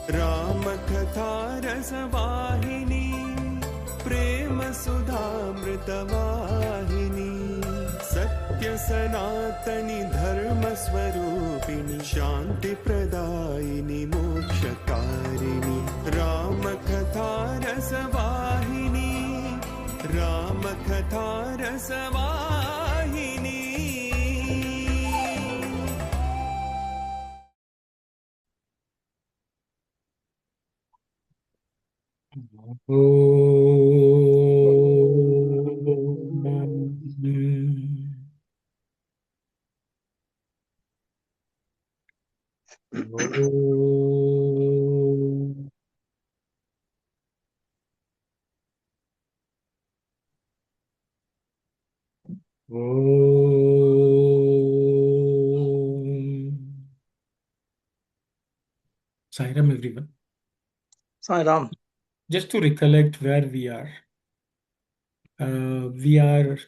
Ramakatha Rasavahini, Prema Sudhamritavahini, Sathya Sanatani Dharma Swarupini, Shanti Pradayini Mokshakarini, Ramakatha Rasavahini, Ramakatha Rasavahini. Sai Ram, everyone. Sai Ram. Just to recollect where we are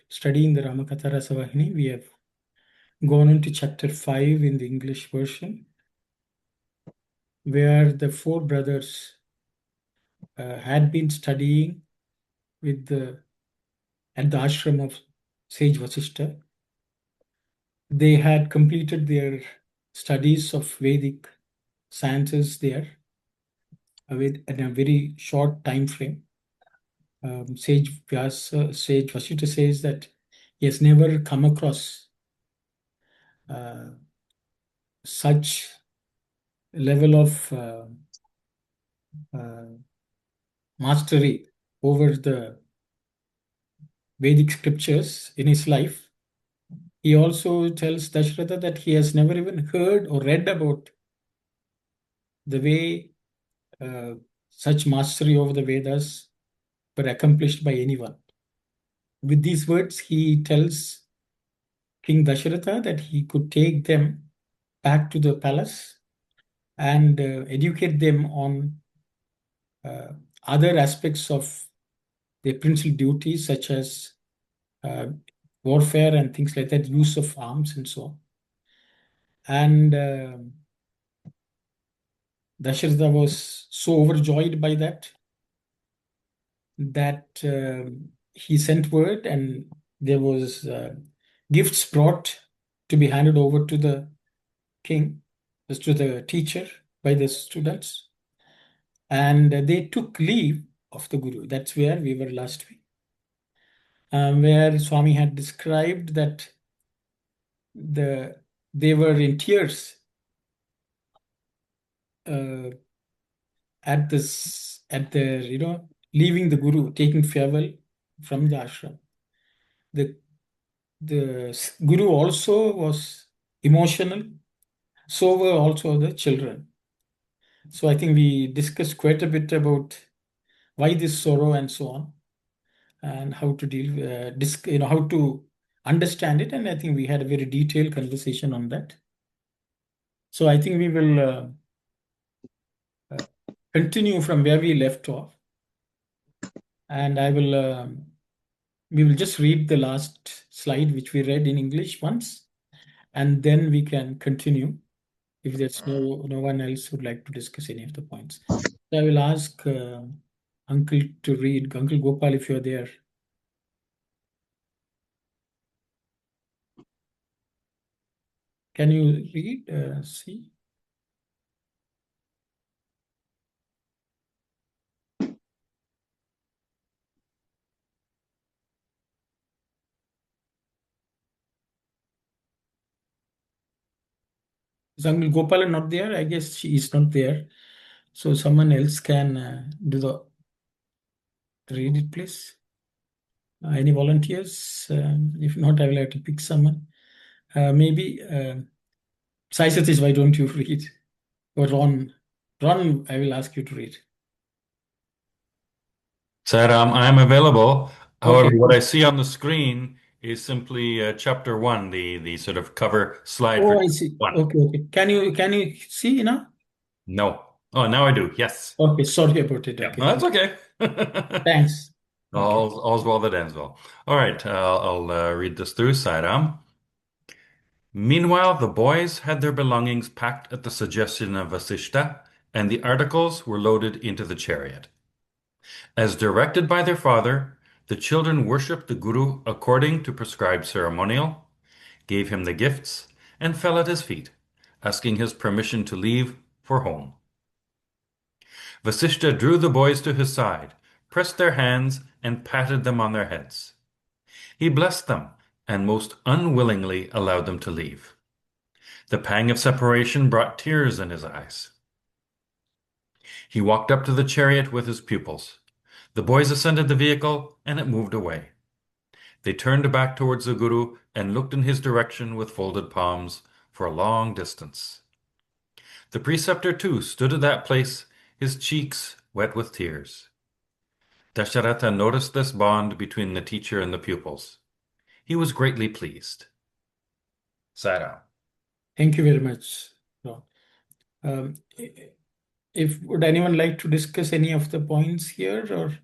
studying the Ramakatha Rasavahini. We have gone into chapter 5 in the English version, where the four brothers had been studying at the ashram of sage Vasishta. They had completed their studies of Vedic sciences there in a very short time frame. Sage Vasishta says that he has never come across such level of mastery over the Vedic scriptures in his life. He also tells Dasharatha that he has never even heard or read about the way such mastery over the Vedas were accomplished by anyone. With these words, he tells King Dasharatha that he could take them back to the palace and educate them on other aspects of their princely duties, such as warfare and things like that, use of arms and so on. And Dasharatha was so overjoyed by that he sent word, and there was gifts brought to be handed over to the king, to the teacher by the students. And they took leave of the Guru. That's where we were last week, where Swami had described that they were in tears at the leaving the Guru, taking farewell from the ashram. The Guru also was emotional, so were also the children. So I think we discussed quite a bit about why this sorrow and so on, and how to deal, how to understand it. And I think we had a very detailed conversation on that. So I think we will continue from where we left off, and we will just read the last slide, which we read in English once, and then we can continue if there's no one else who would like to discuss any of the points. So I will ask Uncle to read. Uncle Gopal, if you're there. Can you read? See? Is Uncle Gopal not there? I guess she is not there. So someone else can read it, please. Any volunteers? If not, I will have to pick someone. Maybe Sai Satish, why don't you read? Or Ron, I will ask you to read. Sai Ram, I am available. However, Okay. what I see on the screen is simply chapter 1, the sort of cover slide for I see. one. Okay. Can you see now? No. Oh, now I do. Yes. Okay. Sorry about it. Yeah, Okay. no, that's okay. Thanks. All's well that ends well. All right, I'll read this through, Sai Ram. Meanwhile, the boys had their belongings packed at the suggestion of Vasishta and the articles were loaded into the chariot. As directed by their father, the children worshipped the Guru according to prescribed ceremonial, gave him the gifts, and fell at his feet, asking his permission to leave for home. Vasishtha drew the boys to his side, pressed their hands, and patted them on their heads. He blessed them and most unwillingly allowed them to leave. The pang of separation brought tears in his eyes. He walked up to the chariot with his pupils. The boys ascended the vehicle, and it moved away. They turned back towards the Guru and looked in his direction with folded palms for a long distance. The preceptor too stood at that place, his cheeks wet with tears. Dasharatha noticed this bond between the teacher and the pupils. He was greatly pleased. Sai Ram. Thank you very much, Ron. Would anyone like to discuss any of the points here or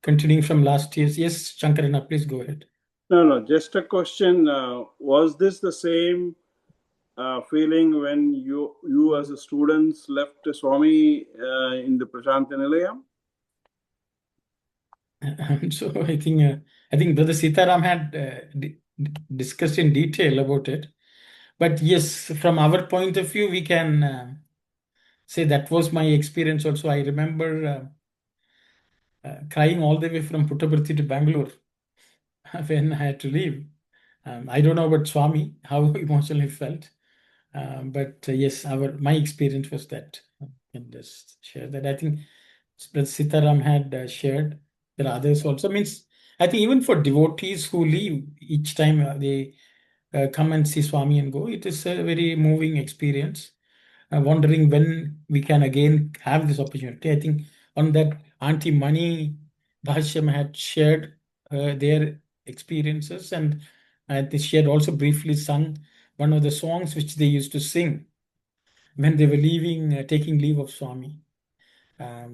continuing from last year's? Yes, Shankarana, please go ahead. No, just a question. Was this the same feeling when you as a students left Swami in the Prashanta Nilayam? So I think Brother Sitaram had discussed in detail about it. But yes, from our point of view, we can say that was my experience also. I remember crying all the way from Puttaparthi to Bangalore when I had to leave. I don't know about Swami, how emotional he felt. But yes, my experience was that. I can just share that. I think Brother Sitaram had shared. There are others also. Means I think even for devotees who leave each time they come and see Swami and go, it is a very moving experience. Wondering when we can again have this opportunity. I think on that Auntie Mani Bhashyam had shared their experiences, and she had also briefly sung one of the songs which they used to sing when they were leaving, taking leave of Swami.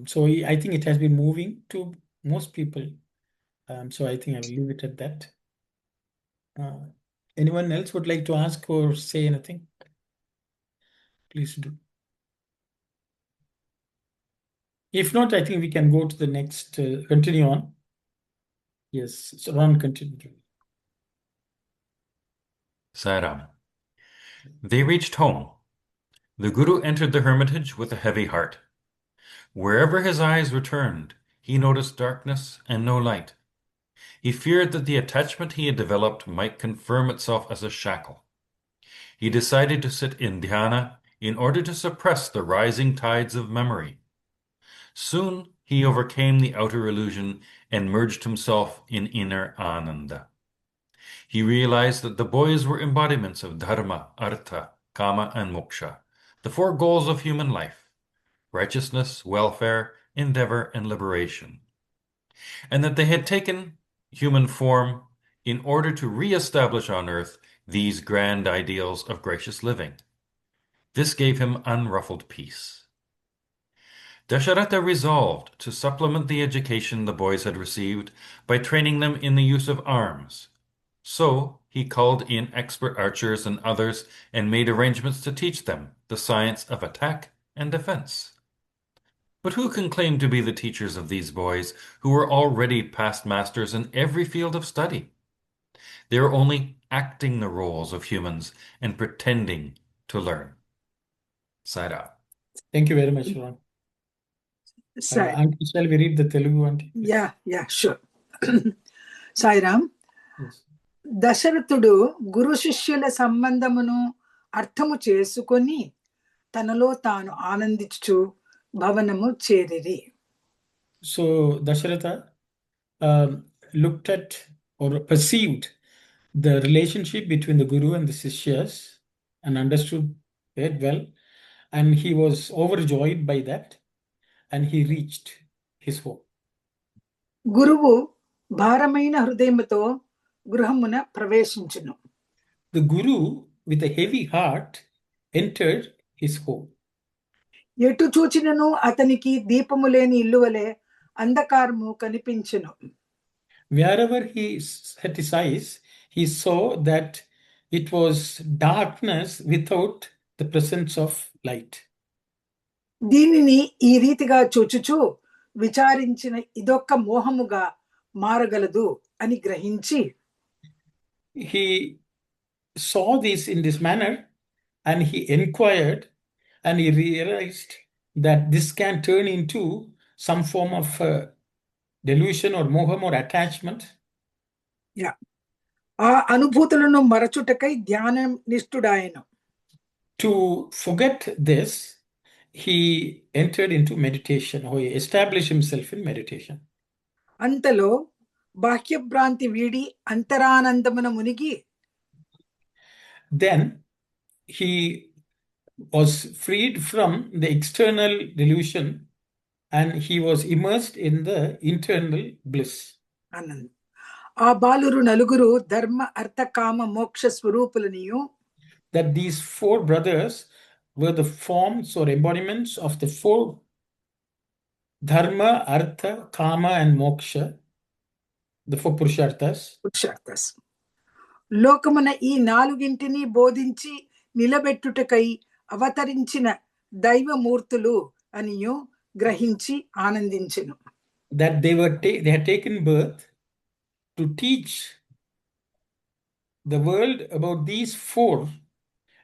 So I think it has been moving to most people. So I think I will leave it at that. Anyone else would like to ask or say anything? Please do. If not, I think we can go to the next, continue on. Yes, so Ron, continue. Sai Ram. They reached home. The Guru entered the hermitage with a heavy heart. Wherever his eyes returned, he noticed darkness and no light. He feared that the attachment he had developed might confirm itself as a shackle. He decided to sit in dhyana in order to suppress the rising tides of memory. Soon he overcame the outer illusion and merged himself in inner ananda. He realized that the boys were embodiments of Dharma, Artha, Kama, and Moksha, the four goals of human life: righteousness, welfare, endeavor, and liberation, and that they had taken human form in order to re-establish on earth these grand ideals of gracious living. This gave him unruffled peace. Dasharatha resolved to supplement the education the boys had received by training them in the use of arms. So he called in expert archers and others and made arrangements to teach them the science of attack and defense. But who can claim to be the teachers of these boys who were already past masters in every field of study? They are only acting the roles of humans and pretending to learn. Sai Ram. Thank you very much, Ron. Auntie, shall we read the Telugu, Auntie? Yeah, sure. Sai Ram. Yes. దశరథుడు గురు శిష్యుల సంబంధమును అర్థము చేసుకొని తనలో తాను ఆనందించు భవనము చేరిరి. So Dasharatha looked at or perceived the relationship between the Guru and the Sishyas and understood it well, and he was overjoyed by that, and he reached his home. గురువు భారమైన హృదయముతో గృహమున ప్రవేశించును. The Guru, with a heavy heart, entered his home. ఎటు చూచినను అతనికి దీపము లేని ఇల్లు వలె అంధకారము కనిపించును. Wherever he set his eyes, he saw that it was darkness without the presence of light. దీనిని ఈ రీతిగా చూచుచు విచారించిన ఇదొక్క మోహముగా మారగలదు అని గ్రహించి he saw this in this manner and he inquired and he realized that this can turn into some form of delusion or moham or attachment. ఆ అనుభూతులను మరచుటకై ధ్యాన నిష్ఠుడాయను. To forget this, he entered into meditation, or he established himself in meditation. అంతలో బాహ్యభ్రాంతి వీడి అంతరానందమున మునిగి Then he was freed from the external delusion and he was immersed in the internal bliss. అన్నది. ఆ బాలురు నలుగురు ధర్మ అర్థ కామ మోక్ష స్వరూపులనియు That these four brothers were the forms or embodiments of the four dharma, artha, kama, and moksha, the four purusharthas. పురుషార్థస్ లోకమున ఈ నాలుగింటిని బోధించి నిలబెట్టుటకై అవతరించిన దైవమూర్తులు అనియు గ్రహించి ఆనందించెను. That they had taken birth to teach the world about these four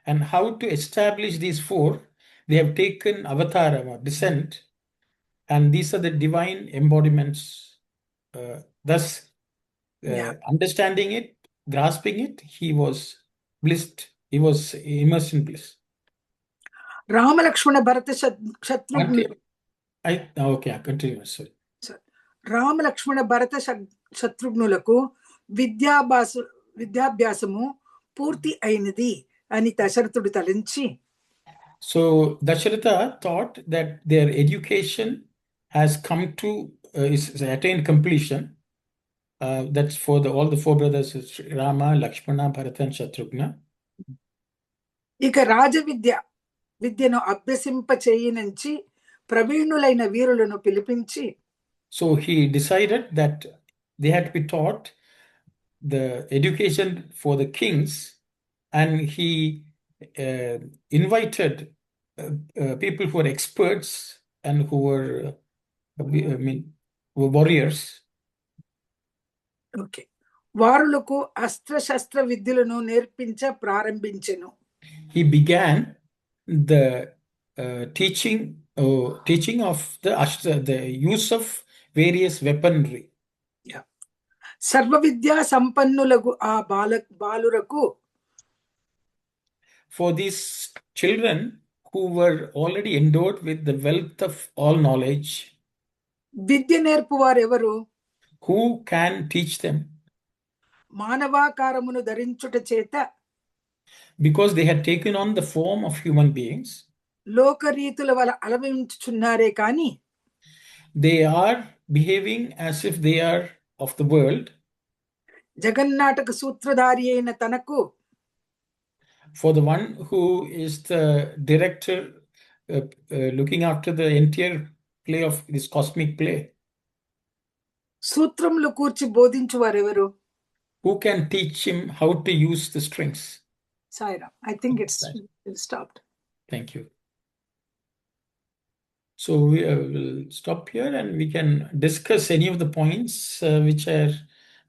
and how to establish these four. They have taken avatar or descent, and these are the divine embodiments. Thus, understanding it, grasping it, he was blissed. He was immersed in bliss. Ramalakshmana Bharata శత్రుఘ్నులు Okay, continue. Sorry. Ramalakshmana భరత శత్రుఘ్నులకు విద్యాభ్యాసము పూర్తి అయినది అని దశరథుడు తలంచి So Dasharatha thought that their education has come to is attained completion. That's for all the four brothers, Rama, Lakshmana, Bharata, and Shatrughna. ఇక విద్యను అభ్యసింప చేయనంచి ప్రవీణులైన వీరులను పిలిపించి So he decided that they had to be taught the education for the kings, and he invited people who were experts and who were warriors. Okay వారులకు అస్త్రశస్త్ర విద్యలను నేర్పించ ప్రారంభించెను. He began the teaching of the use of various weaponry. సర్వ విద్యా సంపన్నులకు ఆ బాలురకు For these children who were already endowed with the wealth of all knowledge, విద్య నేర్పువారు ఎవరు? who can teach them? మానవాకారమును ధరించుట చేత Because they had taken on the form of human beings, లోకరీతుల వల్ల అలవించుచున్నారే కాని they are behaving as if they are of the world. జగన్నాటక సూత్రధారి అయిన తనకు For the one who is the director looking after the entire play of this cosmic play, సూత్రములు కూర్చి బోధించు వారెవరు? who can teach him how to use the strings? Sai Ram. I think it's stopped. Thank you. So we will stop here and we can discuss any of the points which are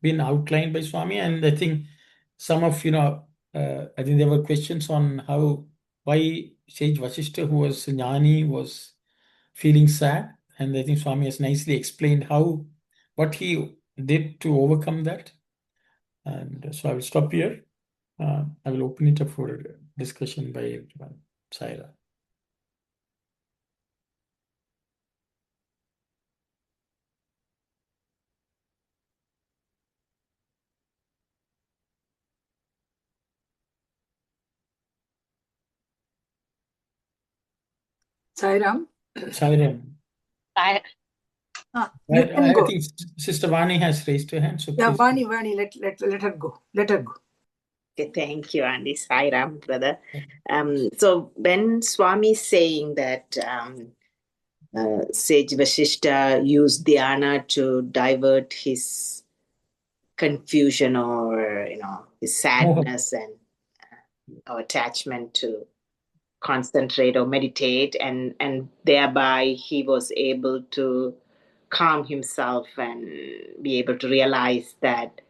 been outlined by Swami. And I think some of, I think there were questions on why Sage Vasishta, who was Jnani, was feeling sad. And I think Swami has nicely explained what he did to overcome that. And so I will stop here. I will open it up for discussion by everyone. Sai Ram. Sai Ram. Sai Ram. You can I go. think Sister Vani has raised her hand. So Yeah, please. Vani, let her go. Let her go. Okay, thank you, Andy. Sai Ram, brother. So when Swami is saying that Sage Vasishta used dhyana to divert his confusion or his sadness and or attachment to concentrate or meditate, and thereby he was able to calm himself and be able to realize that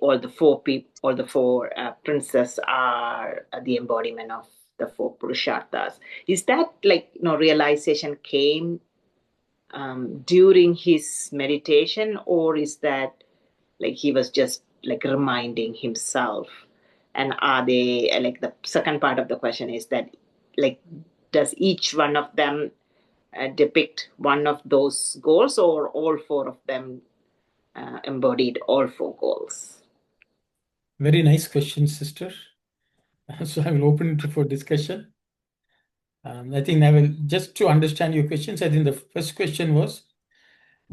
all the four princes are the embodiment of the four purusharthas. Is that realization came during his meditation, or is that he was just reminding himself? And are they the second part of the question is that does each one of them depict one of those goals, or all four of them embodied all four goals? Very nice question, sister. So I will open it for discussion. I think I will, just to understand your questions, I think the first question was,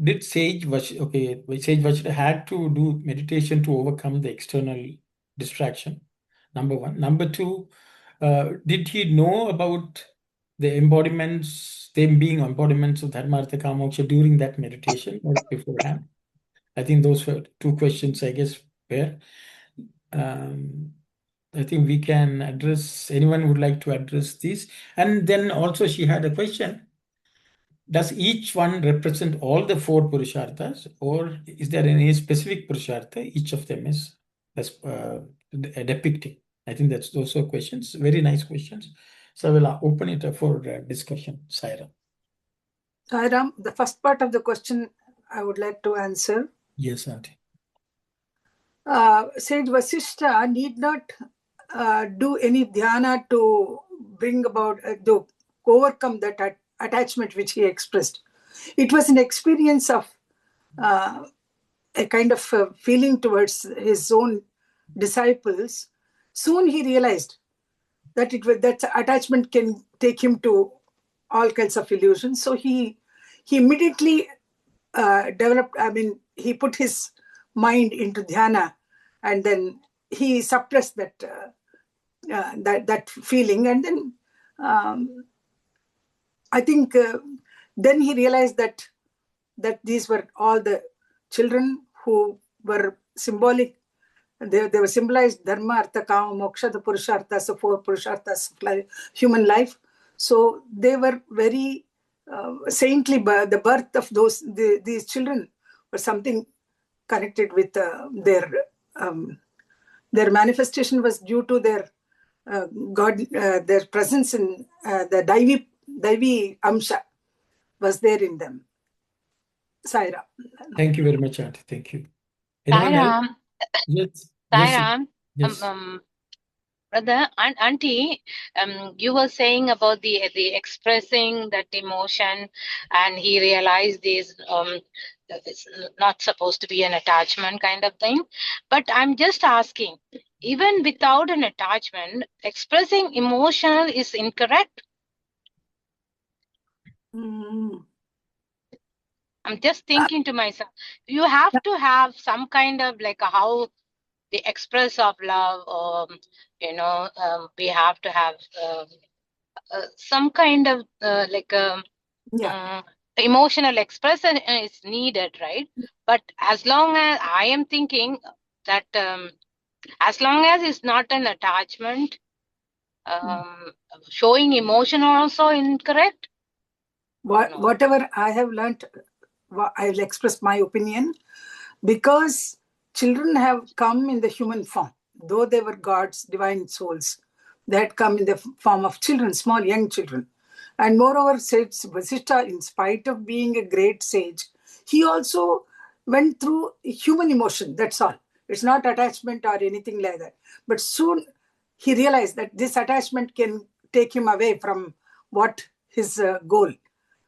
did Sage Vashishta had to do meditation to overcome the external distraction? Number one. Number two, did he know about the embodiments, them being embodiments of Dharma, Artha, Kama, Moksha during that meditation or beforehand? I think those were two questions, I guess, where I think we can address, anyone would like to address these. And then also she had a question, does each one represent all the four Purusharthas, or is there any specific Purushartha each of them is depicting? I think that's those are questions, very nice questions. So I will open it up for discussion. Sai Ram. Sai Ram, the first part of the question I would like to answer. Yes, Auntie. Sage Vasishta need not do any dhyana to bring about, to overcome that attachment which he expressed. It was an experience of a kind of feeling towards his own disciples. Soon he realized that that attachment can take him to all kinds of illusions. So he immediately developed, he put his mind into dhyana, and then he suppressed that that feeling, and then I think then he realized that these were all the children who were symbolic. They were symbolized Dharma, Artha, Kama, Moksha, the Purusharthas, the four Purusharthas of human life. So they were very saintly. The birth of these children was something connected with their manifestation was due to their God, their presence in the Daivi Amsha was there in them. Sai Ram. Thank you very much, Auntie. Thank you. Sai Anyone else? Ram. Yes. Sai Yes. Ram. Yes. Brother and Auntie, you were saying about the expressing that emotion, and he realized this that it's not supposed to be an attachment kind of thing. But I'm just asking, even without an attachment, expressing emotional is incorrect? I'm just thinking to myself, you have to have some kind of how the express of love, we have to have some kind of emotional expression is needed, right? But as long as I am thinking that as long as it's not an attachment, showing emotion also incorrect? Whatever I have learned, I will express my opinion. Because children have come in the human form, though they were gods, divine souls, they had come in the form of children, small young children. And moreover, Sage Vasishta, in spite of being a great sage, he also went through human emotion, that's all. It's not attachment or anything like that. But soon he realized that this attachment can take him away from what his goal.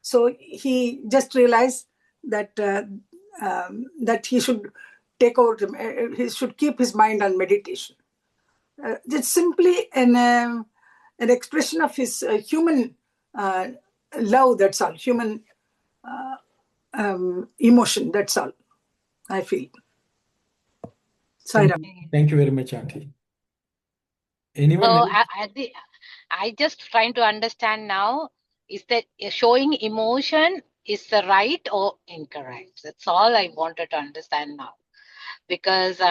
So he just realized that that he should he should keep his mind on meditation. It's simply an expression of his human love, that's all, human emotion, that's all, I feel. Sai Ram. Thank you very much, Auntie. Anyone else? I just trying to understand now, is that showing emotion is the right or incorrect? That's all I wanted to understand now. Because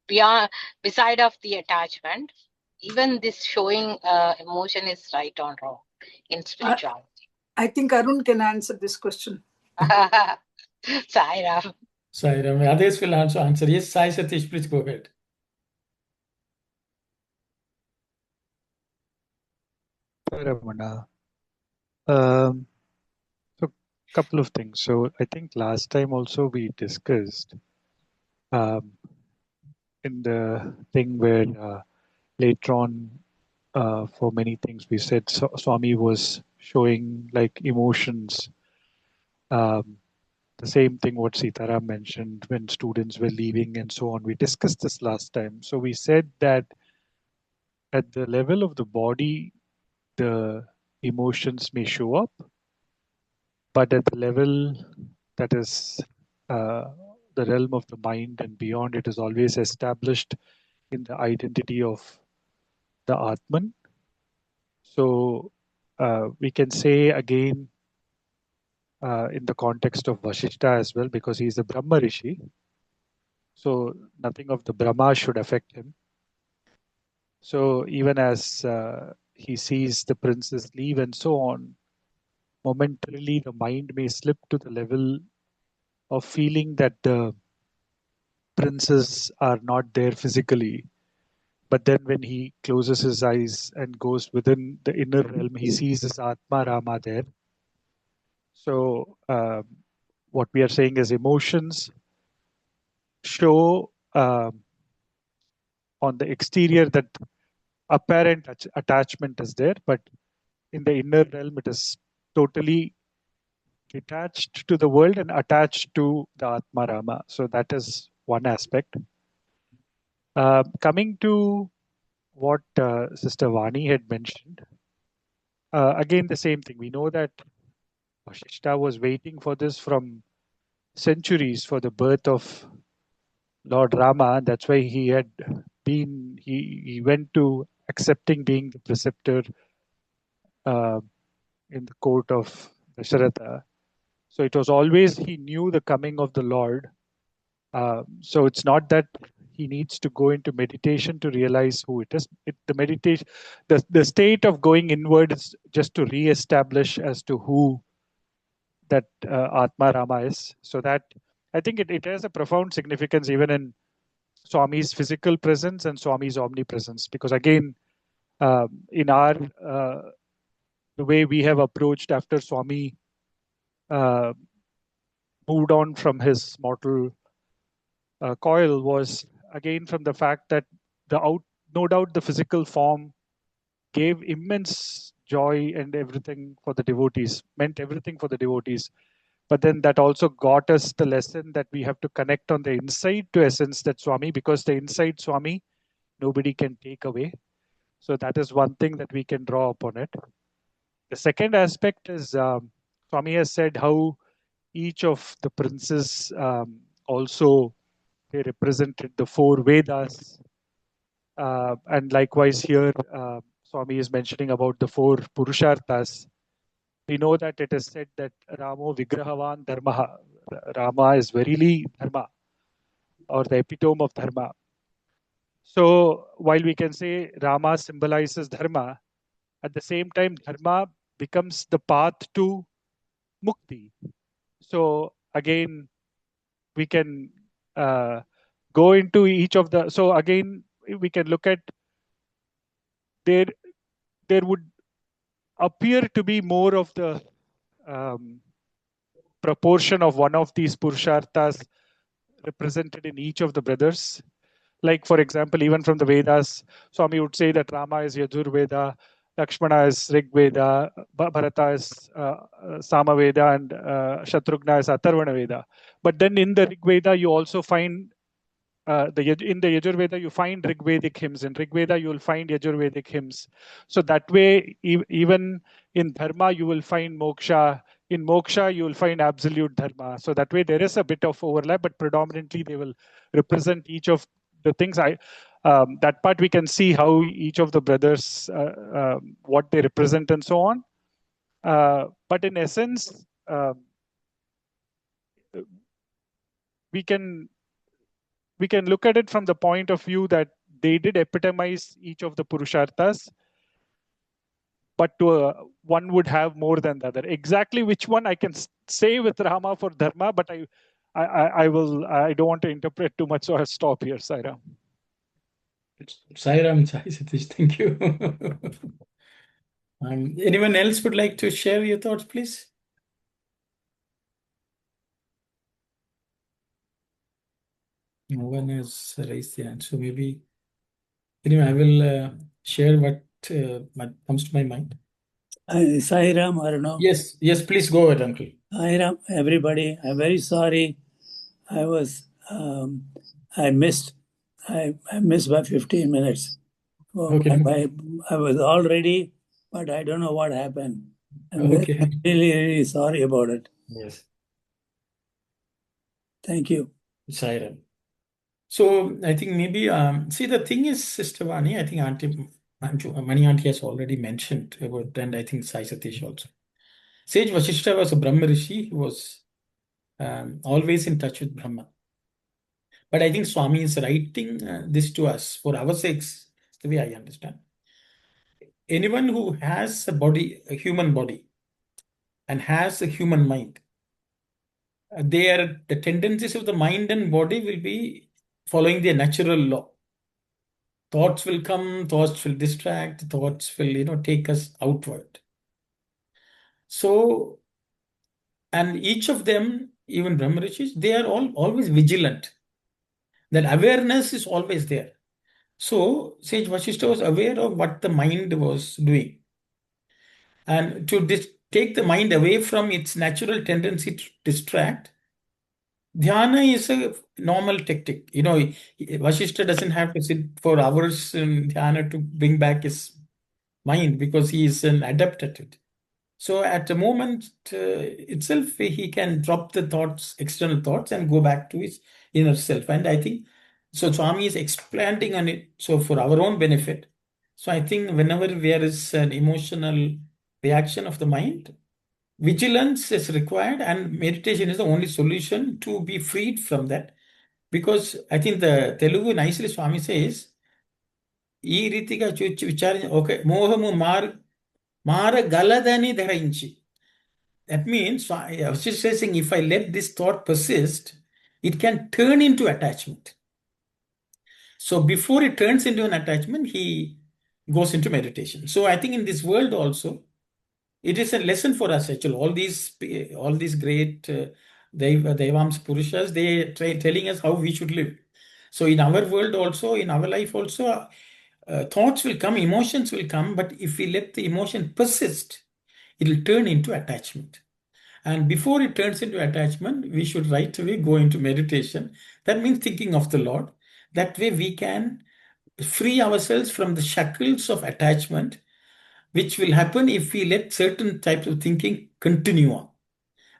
beyond, beside of the attachment, even this showing emotion is right or wrong in spirituality? I think Arun can answer this question. Sai Ram. Sai Ram. Others will also answer. Yes, Sai Satish, please go ahead. Ramana. So, couple of things. So, I think last time also we discussed in the thing where later on, for many things, we said Swami was showing like emotions. The same thing what Sita Ram mentioned when students were leaving and so on. We discussed this last time. So, we said that at the level of the body, the emotions may show up, but at the level that is the realm of the mind and beyond, it is always established in the identity of the Atman. So we can say again in the context of Vashishta as well, because he is a Brahma Rishi. So nothing of the Brahma should affect him. So even as he sees the princes leave and so on, momentarily the mind may slip to the level of feeling that the princes are not there physically. But then when he closes his eyes and goes within the inner realm, he sees his Atma Rama there. So what we are saying is emotions show on the exterior that apparent attachment is there, but in the inner realm, it is totally detached to the world and attached to the Atma Rama. So that is one aspect. Coming to what Sister Vani had mentioned, again the same thing. We know that Vashishta was waiting for this from centuries for the birth of Lord Rama. That's why he had been, he went to accepting being the preceptor in the court of Dasharatha. So it was always, he knew the coming of the Lord. So it's not that he needs to go into meditation to realize who it is. The meditation, the state of going inward is just to re-establish as to who that Atma Rama is. So that I think it has a profound significance even in Swami's physical presence and Swami's omnipresence. Because again, in our the way we have approached after Swami moved on from his mortal coil was again from the fact that no doubt the physical form gave immense joy and everything for the devotees, meant everything for the devotees. But then that also got us the lesson that we have to connect on the inside to essence that Swami, because the inside Swami, nobody can take away. So that is one thing that we can draw upon it. The second aspect is Swami has said how each of the princes also they represented the four Vedas. And likewise here, Swami is mentioning about the four Purusharthas. We know that it is said that Ramo Vigrahavan Dharma. Rama is verily Dharma, or the epitome of Dharma. So while we can say Rama symbolizes Dharma, at the same time, Dharma becomes the path to Mukti. So again, we can go into each of the. So again, we can look at there would appear to be more of the proportion of one of these Purusharthas represented in each of the brothers. Like, for example, even from the Vedas, Swami would say that Rama is Yajur Veda, Lakshmana is Rig Veda, Bharata is Sama Veda, and Shatrughna is Atharvana Veda. But then in the Rig Veda, you also find in the Yajurveda, you find Rigvedic hymns. In Rigveda, you will find Yajurvedic hymns. So that way, even in Dharma, you will find moksha. In moksha, you will find absolute Dharma. So that way, there is a bit of overlap, but predominantly they will represent each of the things. That part we can see how each of the brothers, what they represent and so on. But in essence, we can look at it from the point of view that they did epitomize each of the Purusharthas, but one would have more than the other. Exactly which one I can say with Rama for Dharma, but I don't want to interpret too much, so I'll stop here, Sai Ram. Sai Ram, Sai Satish, thank you. Anyone else would like to share your thoughts, please? No one has raised the hand, so maybe anyway, I will share what comes to my mind. Sai Ram, Arno. Yes, please go ahead, Uncle. Sai Ram, everybody. I'm very sorry. I missed by 15 minutes. Okay. I was all ready, but I don't know what happened. I'm Okay. really sorry about it. Yes. Thank you. Sai Ram. So I think maybe see, the thing is, Sister Vani, I think Mani Auntie has already mentioned about, and I think Sai Satish also. Sage Vasishta was a Brahma Rishi who was always in touch with Brahma. But I think Swami is writing this to us for our sakes, the way I understand. Anyone who has a body, a human body, and has a human mind, the tendencies of the mind and body will be following their natural law. Thoughts will come, thoughts will distract, thoughts will, take us outward. So, and each of them, even Brahma Rishis, they are always vigilant. That awareness is always there. So, Sage Vasishta was aware of what the mind was doing. And to take the mind away from its natural tendency to distract, dhyana is a normal tactic. Vasishta doesn't have to sit for hours in dhyana to bring back his mind because he is an adept at it. So at the moment itself, he can drop the thoughts, external thoughts, and go back to his inner self. And I think, so Swami is expanding on it, so for our own benefit. So I think whenever there is an emotional reaction of the mind, vigilance is required, and meditation is the only solution to be freed from that. Because I think the Telugu nicely Swami says, "Ee ritiga vicharincha, okay, mohamu mara galadani dharinchi." That means, I was just saying, if I let this thought persist, it can turn into attachment. So before it turns into an attachment, he goes into meditation. So I think in this world also, it is a lesson for us actually. All these great Devams Purushas, they try telling us how we should live. So in our world also, in our life also, thoughts will come, emotions will come, but if we let the emotion persist, it will turn into attachment. And before it turns into attachment, we should right away go into meditation. That means thinking of the Lord. That way we can free ourselves from the shackles of attachment, which will happen if we let certain types of thinking continue on.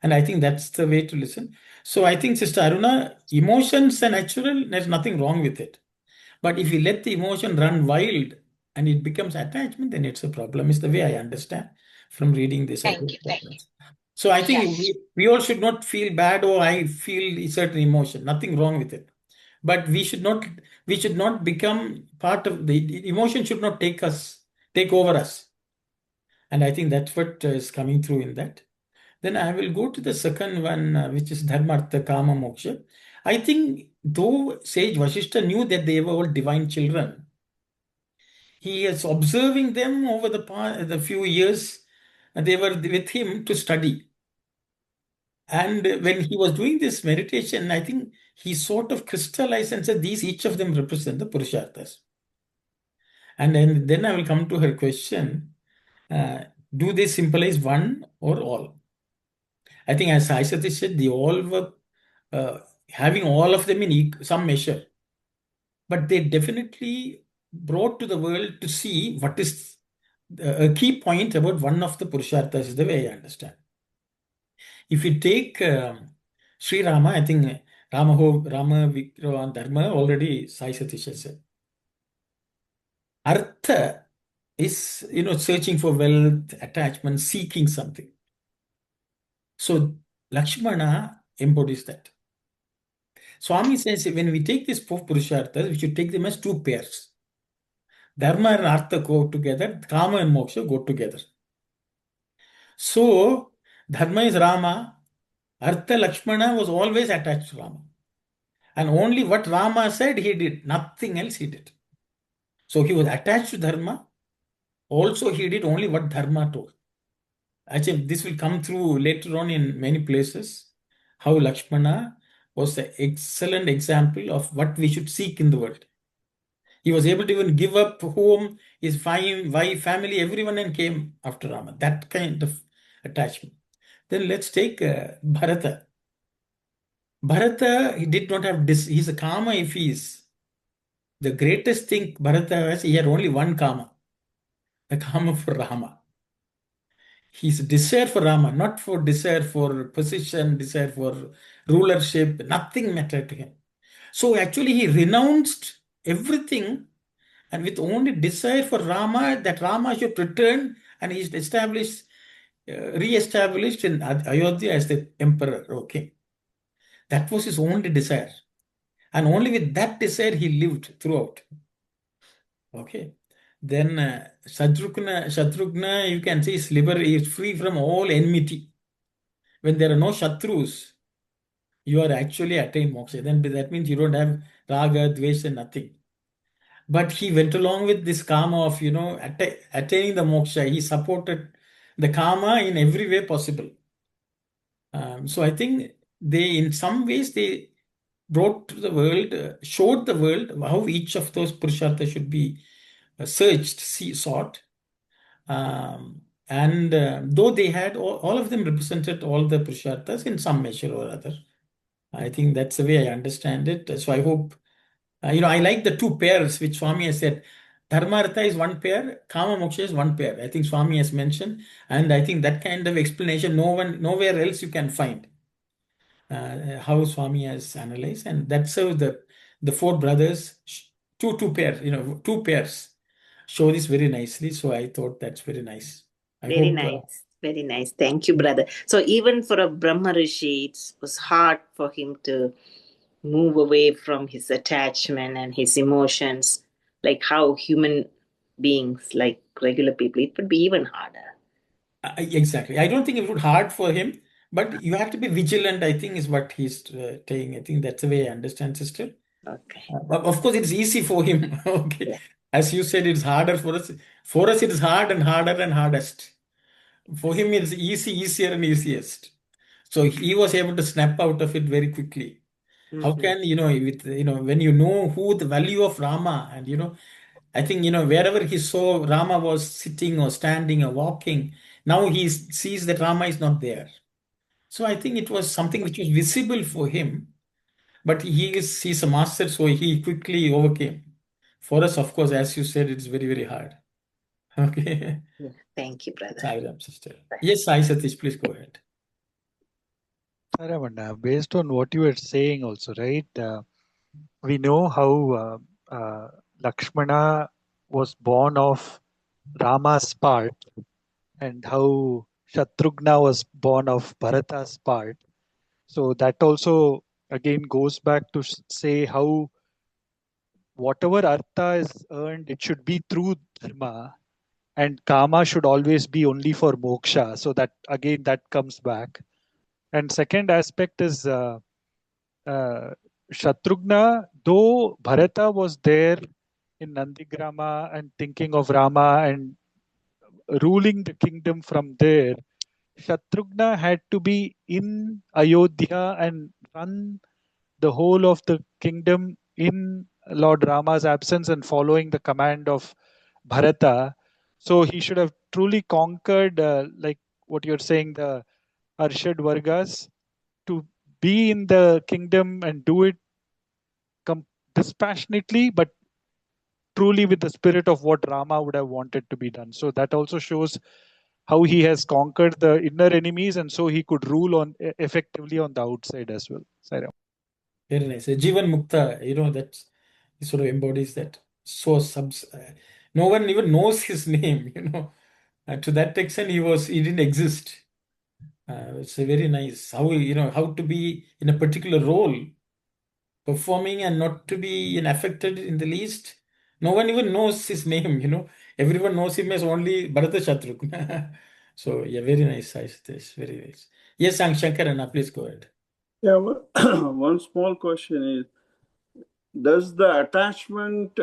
And I think that's the way to listen. So I think, Sister Aruna, emotions are natural, there's nothing wrong with it. But if you let the emotion run wild and it becomes attachment, then it's a problem, is the way I understand from reading this. Thank you. So I think Yes. we all should not feel bad, or I feel a certain emotion, nothing wrong with it. But we should not become part of the emotion, should not take over us. And I think that's what is coming through in that. Then I will go to the second one, which is Dharma, Artha, Kama, Moksha. I think though Sage Vasishta knew that they were all divine children, he is observing them over the few years they were with him to study. And when he was doing this meditation, I think he sort of crystallized and said, each of them represent the Purusharthas. And then I will come to her question, do they symbolize one or all? I think as Sai Satish said, they all were having all of them in some measure. But they definitely brought to the world to see what is a key point about one of the Purusharthas, is the way I understand. If you take Sri Rama, I think Rama, Vikrama, and Dharma already Sai Satish has said. Artha is, searching for wealth, attachment, seeking something. So Lakshmana embodies that. Swami says when we take these four Purusharthas, we should take them as two pairs. Dharma and Artha go together, Kama and Moksha go together. So, Dharma is Rama, Artha Lakshmana was always attached to Rama. And only what Rama said he did, nothing else he did. So he was attached to Dharma. Also, he did only what Dharma told. Actually, this will come through later on in many places, how Lakshmana was an excellent example of what we should seek in the world. He was able to even give up home, his wife, family, everyone, and came after Rama. That kind of attachment. Then let's take Bharata. Bharata, he did not have this. He's a karma if he is. The greatest thing Bharata has, he had only one karma, the karma for Rama. His desire for Rama, not for desire for position, desire for rulership, nothing mattered to him. So actually, he renounced everything and with only desire for Rama, that Rama should return and he's established, re-established in Ayodhya as the emperor. Okay. That was his only desire. And only with that desire he lived throughout. Okay. Then Shatrugna, you can see his liver is free from all enmity. When there are no Shatrus, you are actually attained moksha. Then that means you don't have raga, dvesha, nothing. But he went along with this karma of, attaining the moksha. He supported the karma in every way possible. So I think in some ways, they brought to the world, showed the world how each of those purusharthas should be searched, sought. And though they had, all of them represented all the purusharthas in some measure or other. I think that's the way I understand it. So I hope, I like the two pairs which Swami has said. Dharmartha is one pair, Kama Moksha is one pair. I think Swami has mentioned, and I think that kind of explanation nowhere else you can find. How Swami has analyzed, and that's how the four brothers, two pairs, two pairs show this very nicely. So I thought that's very nice. Very nice. Very nice. Thank you, brother. So even for a Brahma Rishi, it was hard for him to move away from his attachment and his emotions, like how human beings, like regular people, it would be even harder. Exactly. I don't think it would hard for him, but you have to be vigilant, I think, is what he's saying. I think that's the way I understand, sister. Okay. But of course, it's easy for him. Okay. Yeah. As you said, it's harder for us. For us, it is hard and harder and hardest. For him, it's easy, easier, and easiest. So he was able to snap out of it very quickly. How can, when you know who the value of Rama, and, I think, wherever he saw Rama was sitting or standing or walking, now he sees that Rama is not there. So I think it was something which was visible for him, but he's a master, so he quickly overcame. For us, of course, as you said, it's very, very hard. Okay. Yeah. Thank you, brother. Sai Ram, sister. Yes, Sai Satish, please go ahead. Based on what you were saying also, right? We know how Lakshmana was born of Rama's part and how Shatrugna was born of Bharata's part. So that also again goes back to say how whatever artha is earned, it should be through dharma, and kama should always be only for moksha. So that again that comes back. And second aspect is Shatrugna, though Bharata was there in Nandigrama and thinking of Rama and ruling the kingdom from there, Shatrugna had to be in Ayodhya and run the whole of the kingdom in Lord Rama's absence and following the command of Bharata. So he should have truly conquered, like what you're saying, the Arshad Vargas, to be in the kingdom and do it dispassionately, but truly with the spirit of what Rama would have wanted to be done. So that also shows how he has conquered the inner enemies, and so he could rule effectively on the outside as well. Sai Ram. Very nice. Jivan Mukta, that sort of embodies that. So no one even knows his name, to that extent, he didn't exist. It's a very nice how how to be in a particular role, performing and not to be affected in the least, No one even knows his name, you know. Everyone knows him as only Bharata Shatrugna. So, yeah, very nice, Sai Satish, very nice. Yes, Shankarana, please go ahead. Yeah, one small question is, does the attachment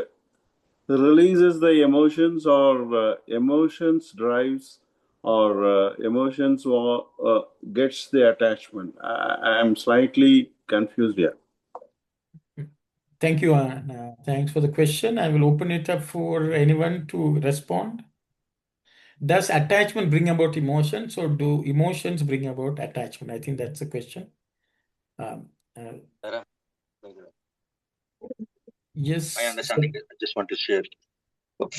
releases the emotions, or emotions drives, or emotions gets the attachment? I am slightly confused here. Thank you, Anna. Thanks for the question. I will open it up for anyone to respond. Does attachment bring about emotions, or do emotions bring about attachment? I think that's the question. Yes. My understanding is, I just want to share.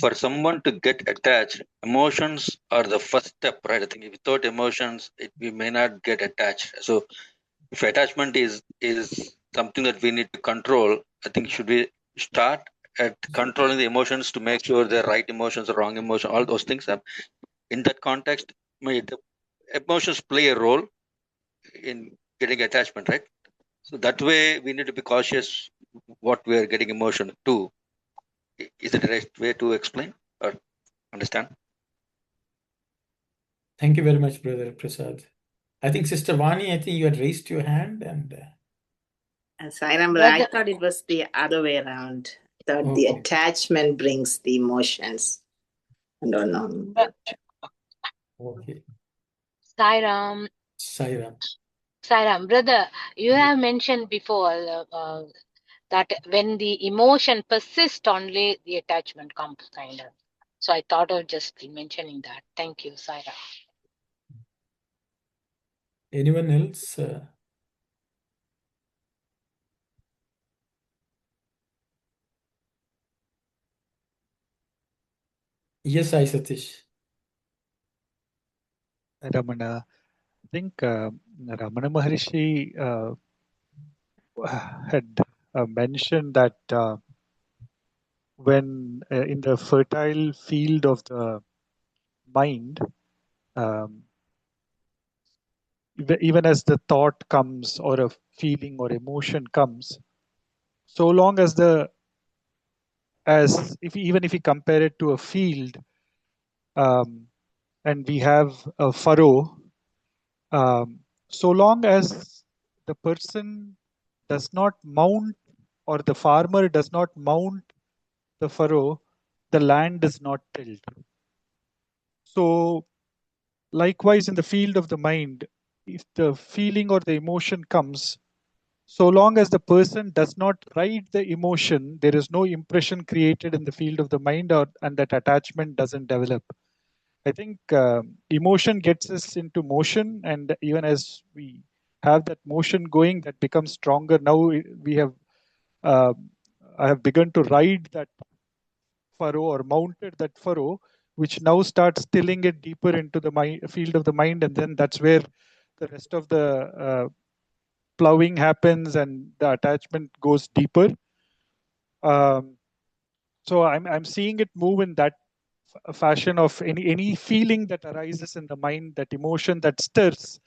For someone to get attached, emotions are the first step, right? I think without emotions, we may not get attached. So, if attachment is something that we need to control, I think should we start at controlling the emotions to make sure they're right emotions or wrong emotions, all those things. In that context, the emotions play a role in getting attachment, right? So that way, we need to be cautious what we are getting emotion to. Is it the right way to explain or understand? Thank you very much, Brother Prasad. I think Sister Vani, I think you had raised your hand And Sai Ram, I Brother, thought it was the other way around. I thought the okay. attachment brings the emotions. I don't know. Okay. Sai Ram, Sai Ram. Sai Ram, brother, you have mentioned before that when the emotion persists, only the attachment comes, kind of. So I thought of just mentioning that. Thank you, Sai Ram. Anyone else? Yes, I Satish. Ramana, I think Ramana Maharishi had mentioned that when in the fertile field of the mind, um, even as the thought comes or a feeling or emotion comes, so long as even if we compare it to a field, and we have a furrow, so long as the person does not mount, or the farmer does not mount the furrow, the land is not tilled. So likewise in the field of the mind, if the feeling or the emotion comes, so long as the person does not ride the emotion, there is no impression created in the field of the mind, and that attachment doesn't develop. I think emotion gets us into motion, and even as we have that motion going, that becomes stronger. Now we have, I have begun to ride that furrow or mounted that furrow, which now starts tilling it deeper into the field of the mind, and then that's where the rest of the plowing happens and the attachment goes deeper. So I'm seeing it move in that fashion of any feeling that arises in the mind, that emotion that stirs.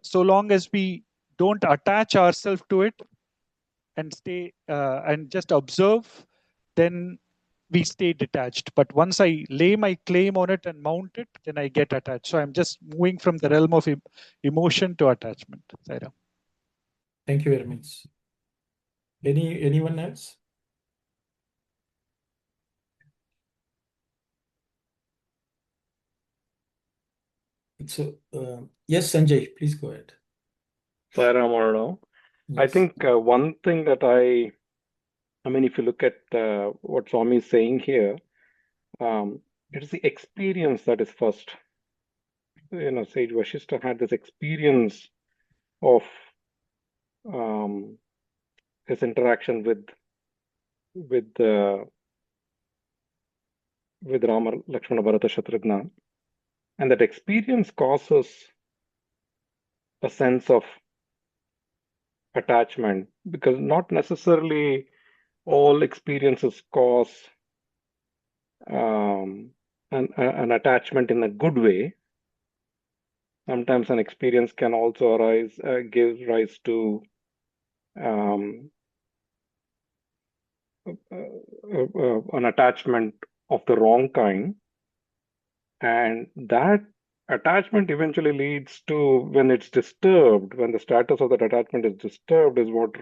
So long as we don't attach ourselves to it and stay and just observe, then we stay detached. But once I lay my claim on it and mount it, then I get attached. So I'm just moving from the realm of emotion to attachment. Sai Ram. Thank you very much. Anyone else? So, yes, Sanjay, please go ahead. Sai Ram, I Yes. think one thing that I mean, if you look at what Swami is saying here, it is the experience that is first. You know, Sage Vashishta had this experience of his interaction with Rama, Lakshmana, Bharata, Shatrugna, and that experience causes a sense of attachment, because not necessarily all experiences cause an attachment in a good way. Sometimes an experience can also give rise to an attachment of the wrong kind, and that attachment eventually leads to, when it's disturbed, when the status of that attachment is disturbed, is what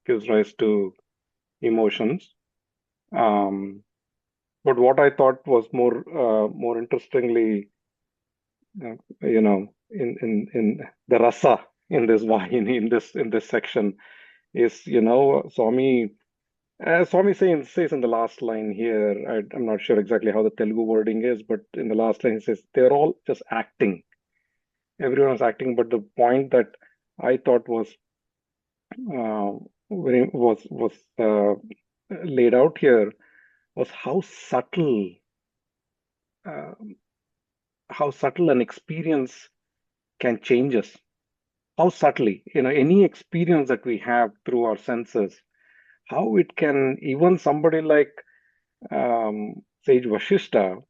gives rise to emotions. But what I thought was more interestingly, in the rasa in this Vahini, in this section, is Swami. Swami says in the last line here, I'm not sure exactly how the Telugu wording is, but in the last line he says they're all just acting. Everyone's acting, but the point that I thought was laid out here was how subtle an experience can change us. How subtly, any experience that we have through our senses, how it can, even somebody like Sage Vashishta,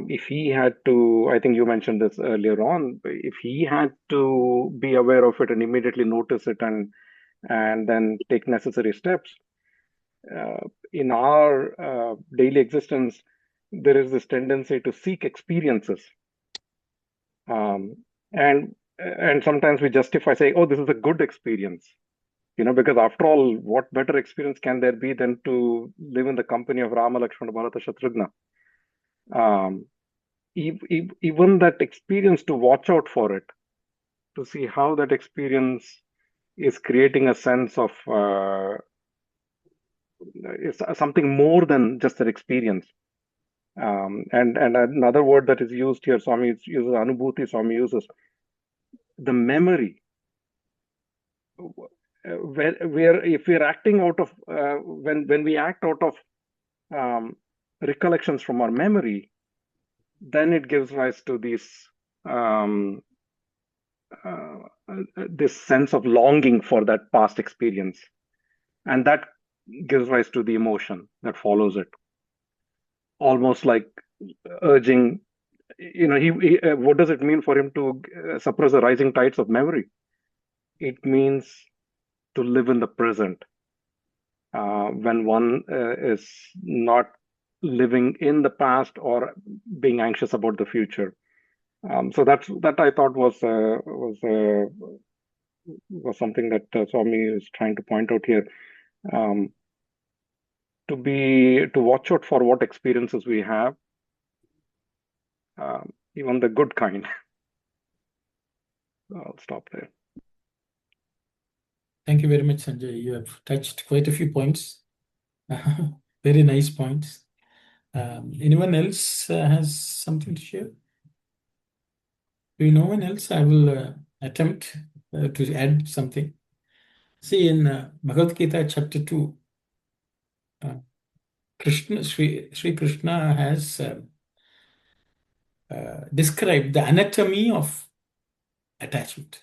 if he had to, I think you mentioned this earlier on, if he had to be aware of it and immediately notice it and then take necessary steps, in our daily existence, there is this tendency to seek experiences. And sometimes we justify saying, oh, this is a good experience. Because after all, what better experience can there be than to live in the company of Rama, Lakshmana, Bharata, Shatrughna? Even that experience, to watch out for it, to see how that experience is creating a sense of it's something more than just an experience. And another word that is used here, Swami uses anubhuti, Swami uses the memory. If we're acting out of when we act out of recollections from our memory, then it gives rise to this sense of longing for that past experience, and that gives rise to the emotion that follows it, almost like urging. What does it mean for him to suppress the rising tides of memory? It means to live in the present. When one is not living in the past or being anxious about the future. So that I thought was something that Swami is trying to point out here. To watch out for what experiences we have, even the good kind. I'll stop there. Thank you very much, Sanjay. You have touched quite a few points. Very nice points. Anyone else has something to share? Do you know anyone else? I will attempt to add something. See, in Bhagavad Gita chapter 2, Sri Krishna has described the anatomy of attachment.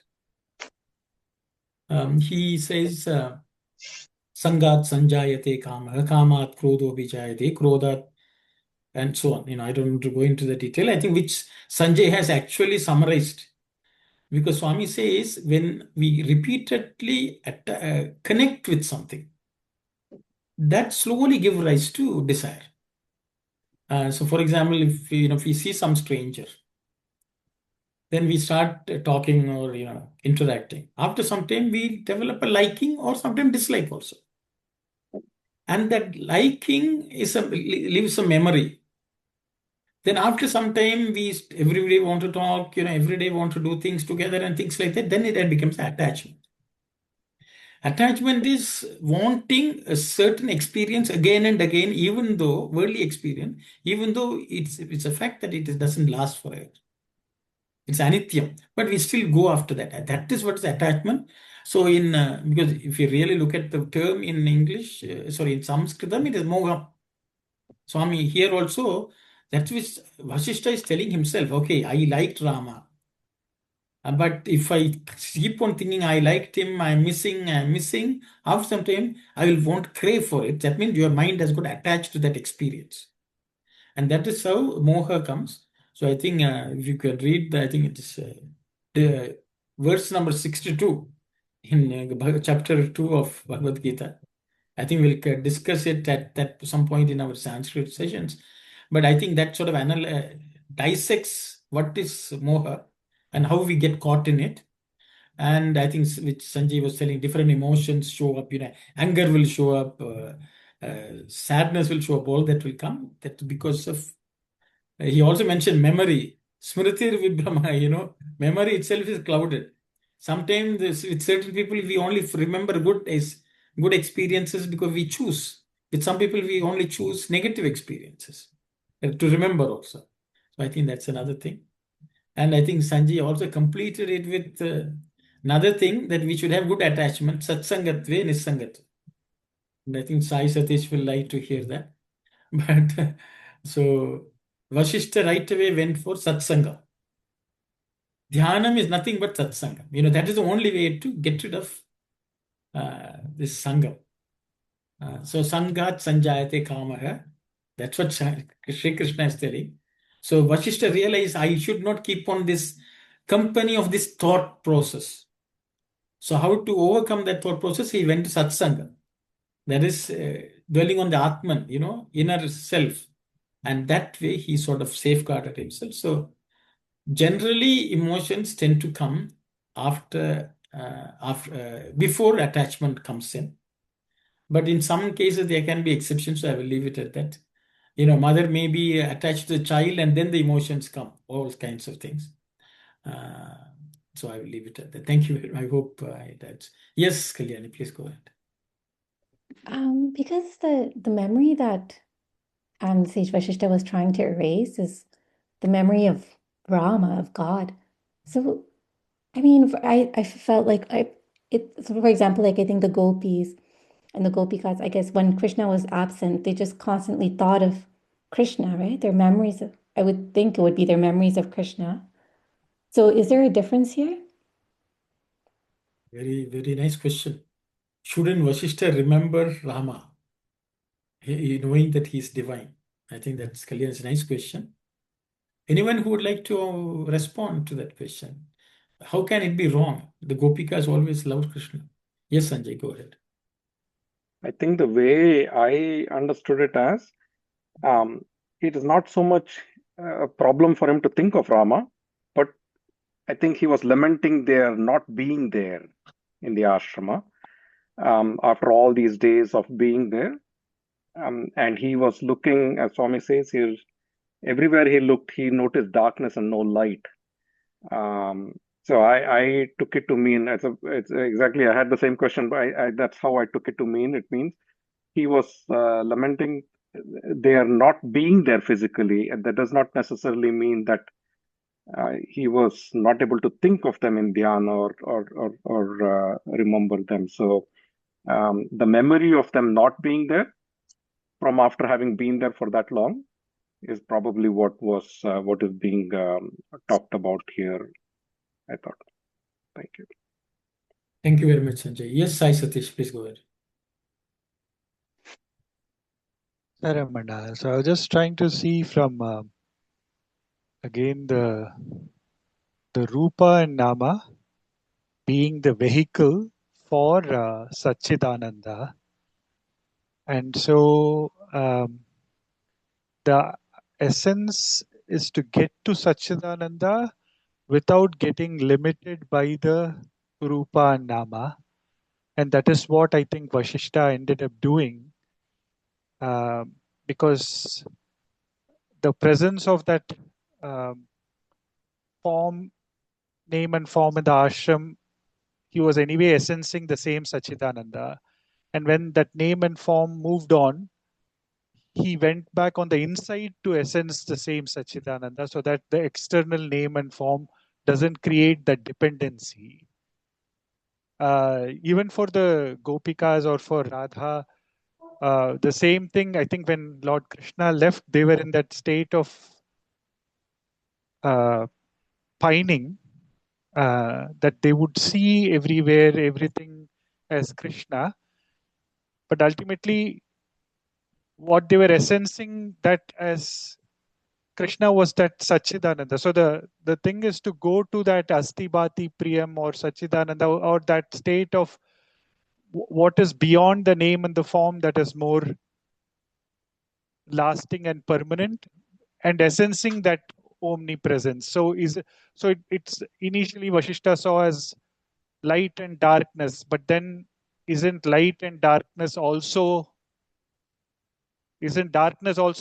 He says, Sangat sanjayate kama, kamat krodho vijayate, krodhat, and so on. I don't want to go into the detail. I think which Sanjay has actually summarized. Because Swami says, when we repeatedly connect with something, that slowly gives rise to desire. So, for example, if we see some stranger, then we start talking or interacting. After some time, we develop a liking or sometimes dislike also. And that liking leaves a memory. Then after some time, we every day want to talk, every day want to do things together and things like that. Then it becomes attachment. Attachment is wanting a certain experience again and again, even though worldly experience, even though it's a fact that it doesn't last forever. It's anityam, but we still go after that. That is what is attachment. So because if you really look at the term in English, in Sanskritam, it is moha. Swami here also, that's which Vasishta is telling himself, okay, I liked Rama. But if I keep on thinking I liked him, I'm missing, after some time, I will want crave for it. That means your mind has got attached to that experience. And that is how moha comes. So I think if you can read, I think it is the verse number 62 in chapter 2 of Bhagavad Gita. I think we'll discuss it at some point in our Sanskrit sessions. But I think that sort of dissects what is moha and how we get caught in it. And I think, which Sanjay was telling, different emotions show up. Anger will show up, sadness will show up. All that will come. That's because of. He also mentioned memory. Smriti Vibhrama. Memory itself is clouded. Sometimes with certain people we only remember good experiences because we choose. With some people we only choose negative experiences to remember also. So I think that's another thing. And I think Sanjay also completed it with another thing, that we should have good attachment, satsangatve nisangatve. And I think Sai Satish will like to hear that. But so Vasishta right away went for satsanga. Dhyanam is nothing but satsanga. That is the only way to get rid of this sangha. So sangat sanjayate kamaha. That's what Sri Krishna is telling. So Vasishta realized, I should not keep on this company of this thought process. So how to overcome that thought process? He went to satsanga. That is dwelling on the Atman, inner self. And that way he sort of safeguarded himself. So generally emotions tend to come before attachment comes in. But in some cases there can be exceptions, so I will leave it at that. Mother may be attached to the child and then the emotions come, all kinds of things. So I will leave it at that. Thank you. I hope that's... Yes, Kalyani, please go ahead. Because the memory that Sage Vashishta was trying to erase is the memory of Rama, of God. So, I mean, I felt like so for example, like I think the gopis and the gopikas, I guess when Krishna was absent, they just constantly thought of Krishna, right? Their memories of, I would think it would be their memories of Krishna. So is there a difference here? Very, very nice question. Shouldn't Vasishta remember Rama, knowing that he is divine? I think that's Kalyan's nice question. Anyone who would like to respond to that question? How can it be wrong? The Gopikas always loved Krishna. Yes, Sanjay, go ahead. I think the way I understood it as, it is not so much a problem for him to think of Rama, but I think he was lamenting their not being there in the ashrama after all these days of being there. And he was looking, as Swami says here, everywhere he looked, he noticed darkness and no light. So I took it to mean, it's exactly, I had the same question, but that's how I took it to mean. It means he was lamenting their not being there physically, and that does not necessarily mean that he was not able to think of them in dhyana or remember them. So the memory of them not being there from after having been there for that long is probably what is being talked about here, I thought. Thank you. Thank you very much, Sanjay. Yes, Sai Satish, please go ahead. So I was just trying to see from again the Rupa and Nama being the vehicle for Satchidananda. And so the essence is to get to Satchidananda without getting limited by the Rupa and Nama. And that is what I think Vasishta ended up doing, because the presence of that name and form in the ashram, he was anyway essencing the same Satchidananda. And when that name and form moved on, he went back on the inside to essence the same Satchidananda, so that the external name and form doesn't create that dependency. Even for the Gopikas or for Radha, the same thing. I think when Lord Krishna left, they were in that state of pining, that they would see everywhere everything as Krishna, but ultimately what they were essencing that as Krishna was that Satchidananda. So the thing is to go to that Asti Bhati Priyam or Satchidananda, or that state of what is beyond the name and the form that is more lasting and permanent, and essencing that omnipresence. So it's initially Vashishta saw as light and darkness, but then isn't darkness also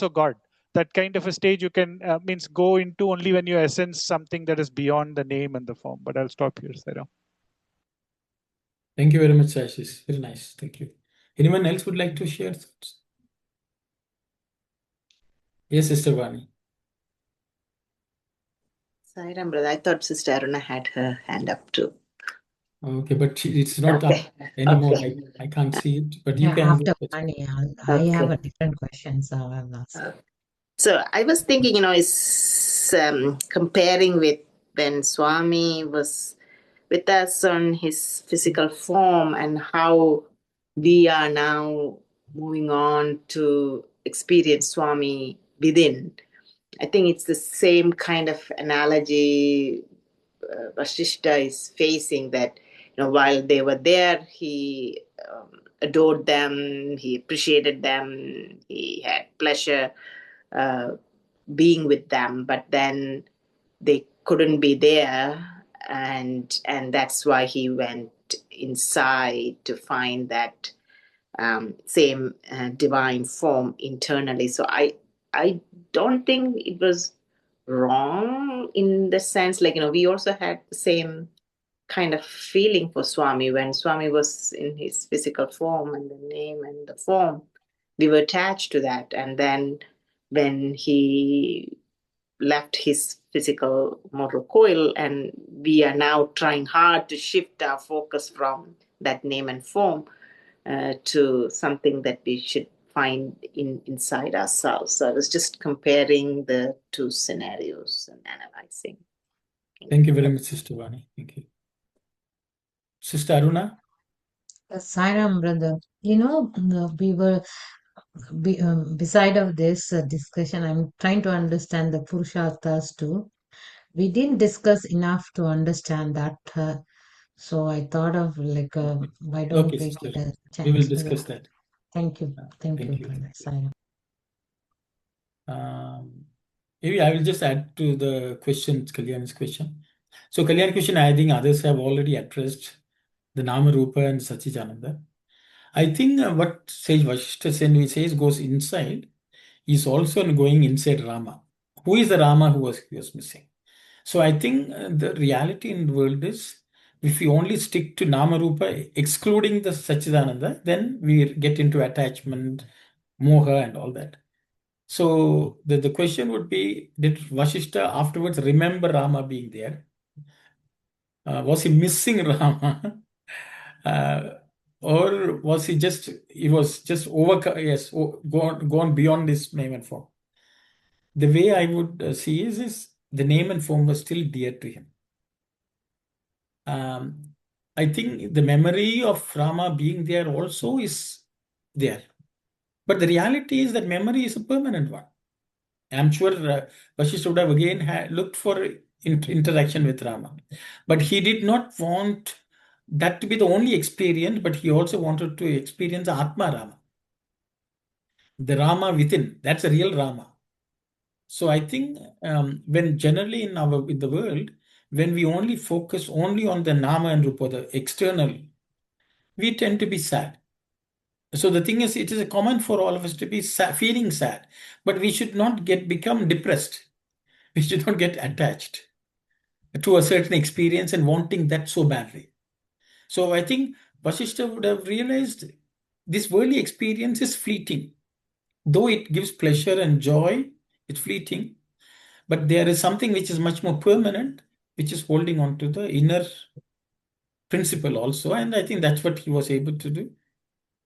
God? That kind of a stage you can means go into only when you essence something that is beyond the name and the form. But I'll stop here, Sai Ram. Thank you very much, Ashish. Very nice. Thank you. Anyone else would like to share thoughts? Yes, Sister Vani. Sai Ram, brother, I thought Sister Aruna had her hand up too. Okay, but it's not Okay. up anymore. Okay. I can't see it, but you Yeah, can. after Vani, I have a different question, so I'll ask. So I was thinking, is comparing with when Swami was with us on his physical form and how we are now moving on to experience Swami within. I think it's the same kind of analogy Vashishta is facing, that while they were there, he adored them, he appreciated them, he had pleasure being with them, but then they couldn't be there, and that's why he went inside to find that same divine form internally. So I don't think it was wrong in the sense, we also had the same kind of feeling for Swami when Swami was in his physical form, and the name and the form, we were attached to that. And then when he left his physical mortal coil, and we are now trying hard to shift our focus from that name and form to something that we should find inside ourselves. So I was just comparing the two scenarios and analyzing. Thank you very much, Sister Vani. Thank you. Sister Aruna? Sai Ram, brother, we were beside of this discussion, I'm trying to understand the Purusharthas too. We didn't discuss enough to understand that. So I thought of why don't Okay, we sister. get a chance? We will discuss that. Thank you. Thank you, Thank you. brother Sai Ram. Maybe I will just add to the question, Kalyani's question. So Kalyani's question, I think others have already addressed the Nama Rupa and Sachidananda. I think what Sage Vashishta Sen says goes inside is also going inside Rama. Who is the Rama who was missing? So I think the reality in the world is, if we only stick to Nama Rupa, excluding the Sachidananda, then we get into attachment, moha and all that. So the question would be, did Vashishta afterwards remember Rama being there? Was he missing Rama? Or was he was just gone beyond this name and form? The way I would see is the name and form was still dear to him. I think the memory of Rama being there also is there. But the reality is that memory is a permanent one. I'm sure Vashishta would have again looked for interaction with Rama. But he did not want that to be the only experience, but he also wanted to experience Atma Rama. The Rama within, that's a real Rama. So I think when generally in the world, when we only focus only on the Nama and Rupa, the external, we tend to be sad. So the thing is, it is a common for all of us to be feeling sad, but we should not become depressed. We should not get attached to a certain experience and wanting that so badly. So I think Vasishta would have realized this worldly experience is fleeting. Though it gives pleasure and joy, it's fleeting. But there is something which is much more permanent, which is holding on to the inner principle also. And I think that's what he was able to do.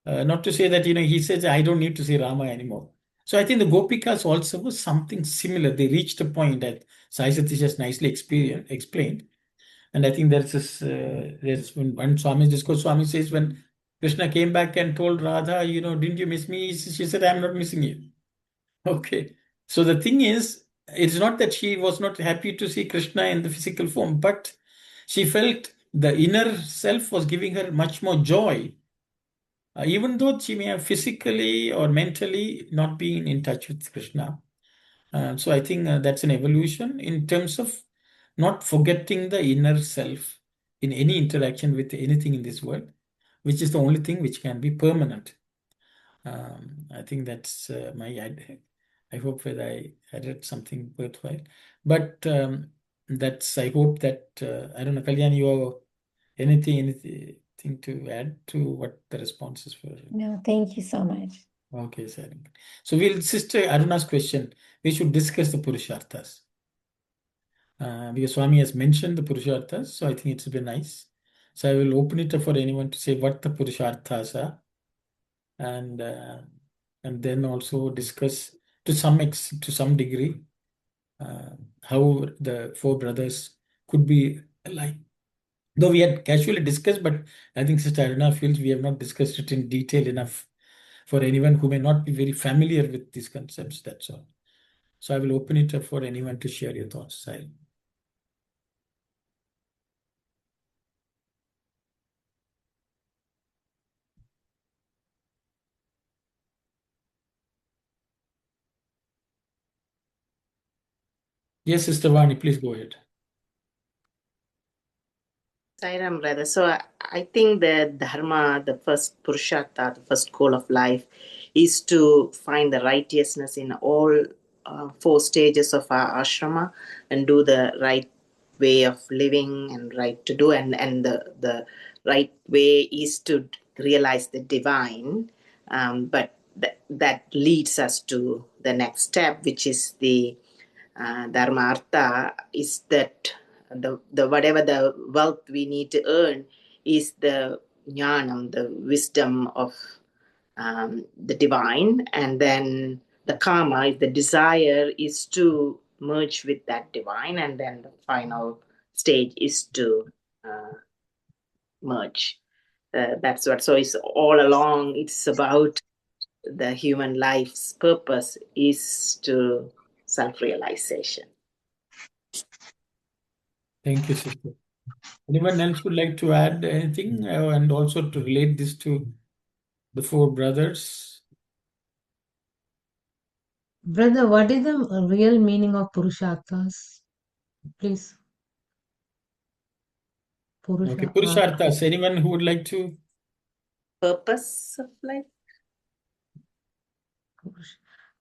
Not to say that, he says, I don't need to see Rama anymore. So I think the Gopikas also was something similar. They reached a point that Sai Satish has nicely explained. And I think there's when Swami discourse, Swami says, when Krishna came back and told Radha, didn't you miss me? She said, I'm not missing you. Okay. So the thing is, it's not that she was not happy to see Krishna in the physical form, but she felt the inner self was giving her much more joy even though she may have physically or mentally not been in touch with Krishna. So I think that's an evolution in terms of not forgetting the inner self in any interaction with anything in this world, which is the only thing which can be permanent. I think that's I hope that I added something worthwhile. But I hope that, I don't know, Kalyan, you have anything to add to what the responses were? No, thank you so much. Okay, sir. So Sister Aruna's question, we should discuss the Purusharthas. Because Swami has mentioned the Purusharthas, so I think it's very nice. So I will open it up for anyone to say what the Purusharthas are, and then also discuss to some degree how the four brothers could be like. Though we had casually discussed, but I think Sister Aruna feels we have not discussed it in detail enough for anyone who may not be very familiar with these concepts. That's all. So I will open it up for anyone to share your thoughts. Sai. Yes, Sister Vani, please go ahead. Sai Ram, brother. So I think the Dharma, the first Purushartha, the first goal of life, is to find the righteousness in all four stages of our ashrama and do the right way of living and right to do. And the right way is to realize the divine. But that leads us to the next step, which is the Dharmartha, is that the whatever the wealth we need to earn is the jnanam, the wisdom of the divine, and then the karma is the desire is to merge with that divine, and then the final stage is to merge. That's what. So it's all along. It's about the human life's purpose is to self-realization. Thank you, Sister. Anyone else would like to add anything and also to relate this to the four brothers? Brother, what is the real meaning of Purusharthas? Please. Okay, Purusharthas. Anyone who would like to? Purpose of life?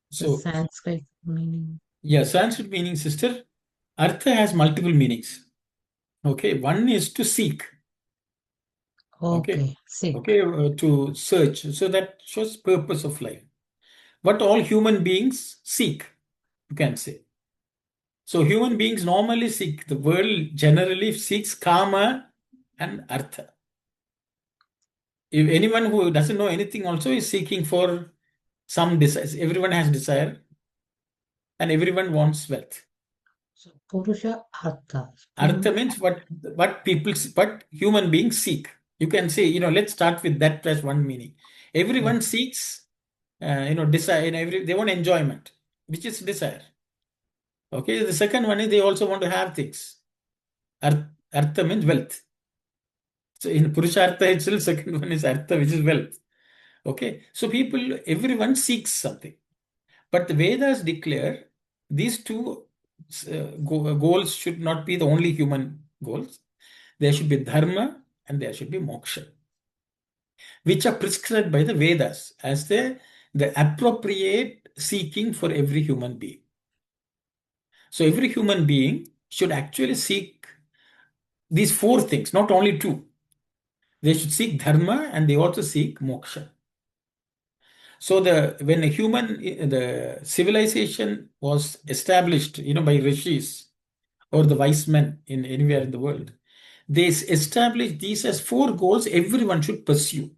The Sanskrit meaning. Yeah, Sanskrit meaning, sister. Artha has multiple meanings. Okay, one is to seek. Okay, seek. Okay, to search. So that shows purpose of life. What all human beings seek, you can say. So human beings normally seek, the world generally seeks kama and artha. If anyone who doesn't know anything also is seeking for some desires. Everyone has desire and everyone wants wealth. So Purusha Artha. Artha means what human beings seek. You can say, let's start with that plus one meaning. Everyone seeks, desire, they want enjoyment, which is desire. Okay, the second one is they also want to have things. Artha means wealth. So in Purushartha itself, second one is Artha, which is wealth. Okay, so everyone seeks something. But the Vedas declare these two goals should not be the only human goals. There should be dharma and there should be moksha, which are prescribed by the Vedas as the appropriate seeking for every human being. So every human being should actually seek these four things, not only two. They should seek dharma and they also seek moksha. So when the civilization was established, by rishis or the wise men in anywhere in the world, they established these as four goals everyone should pursue.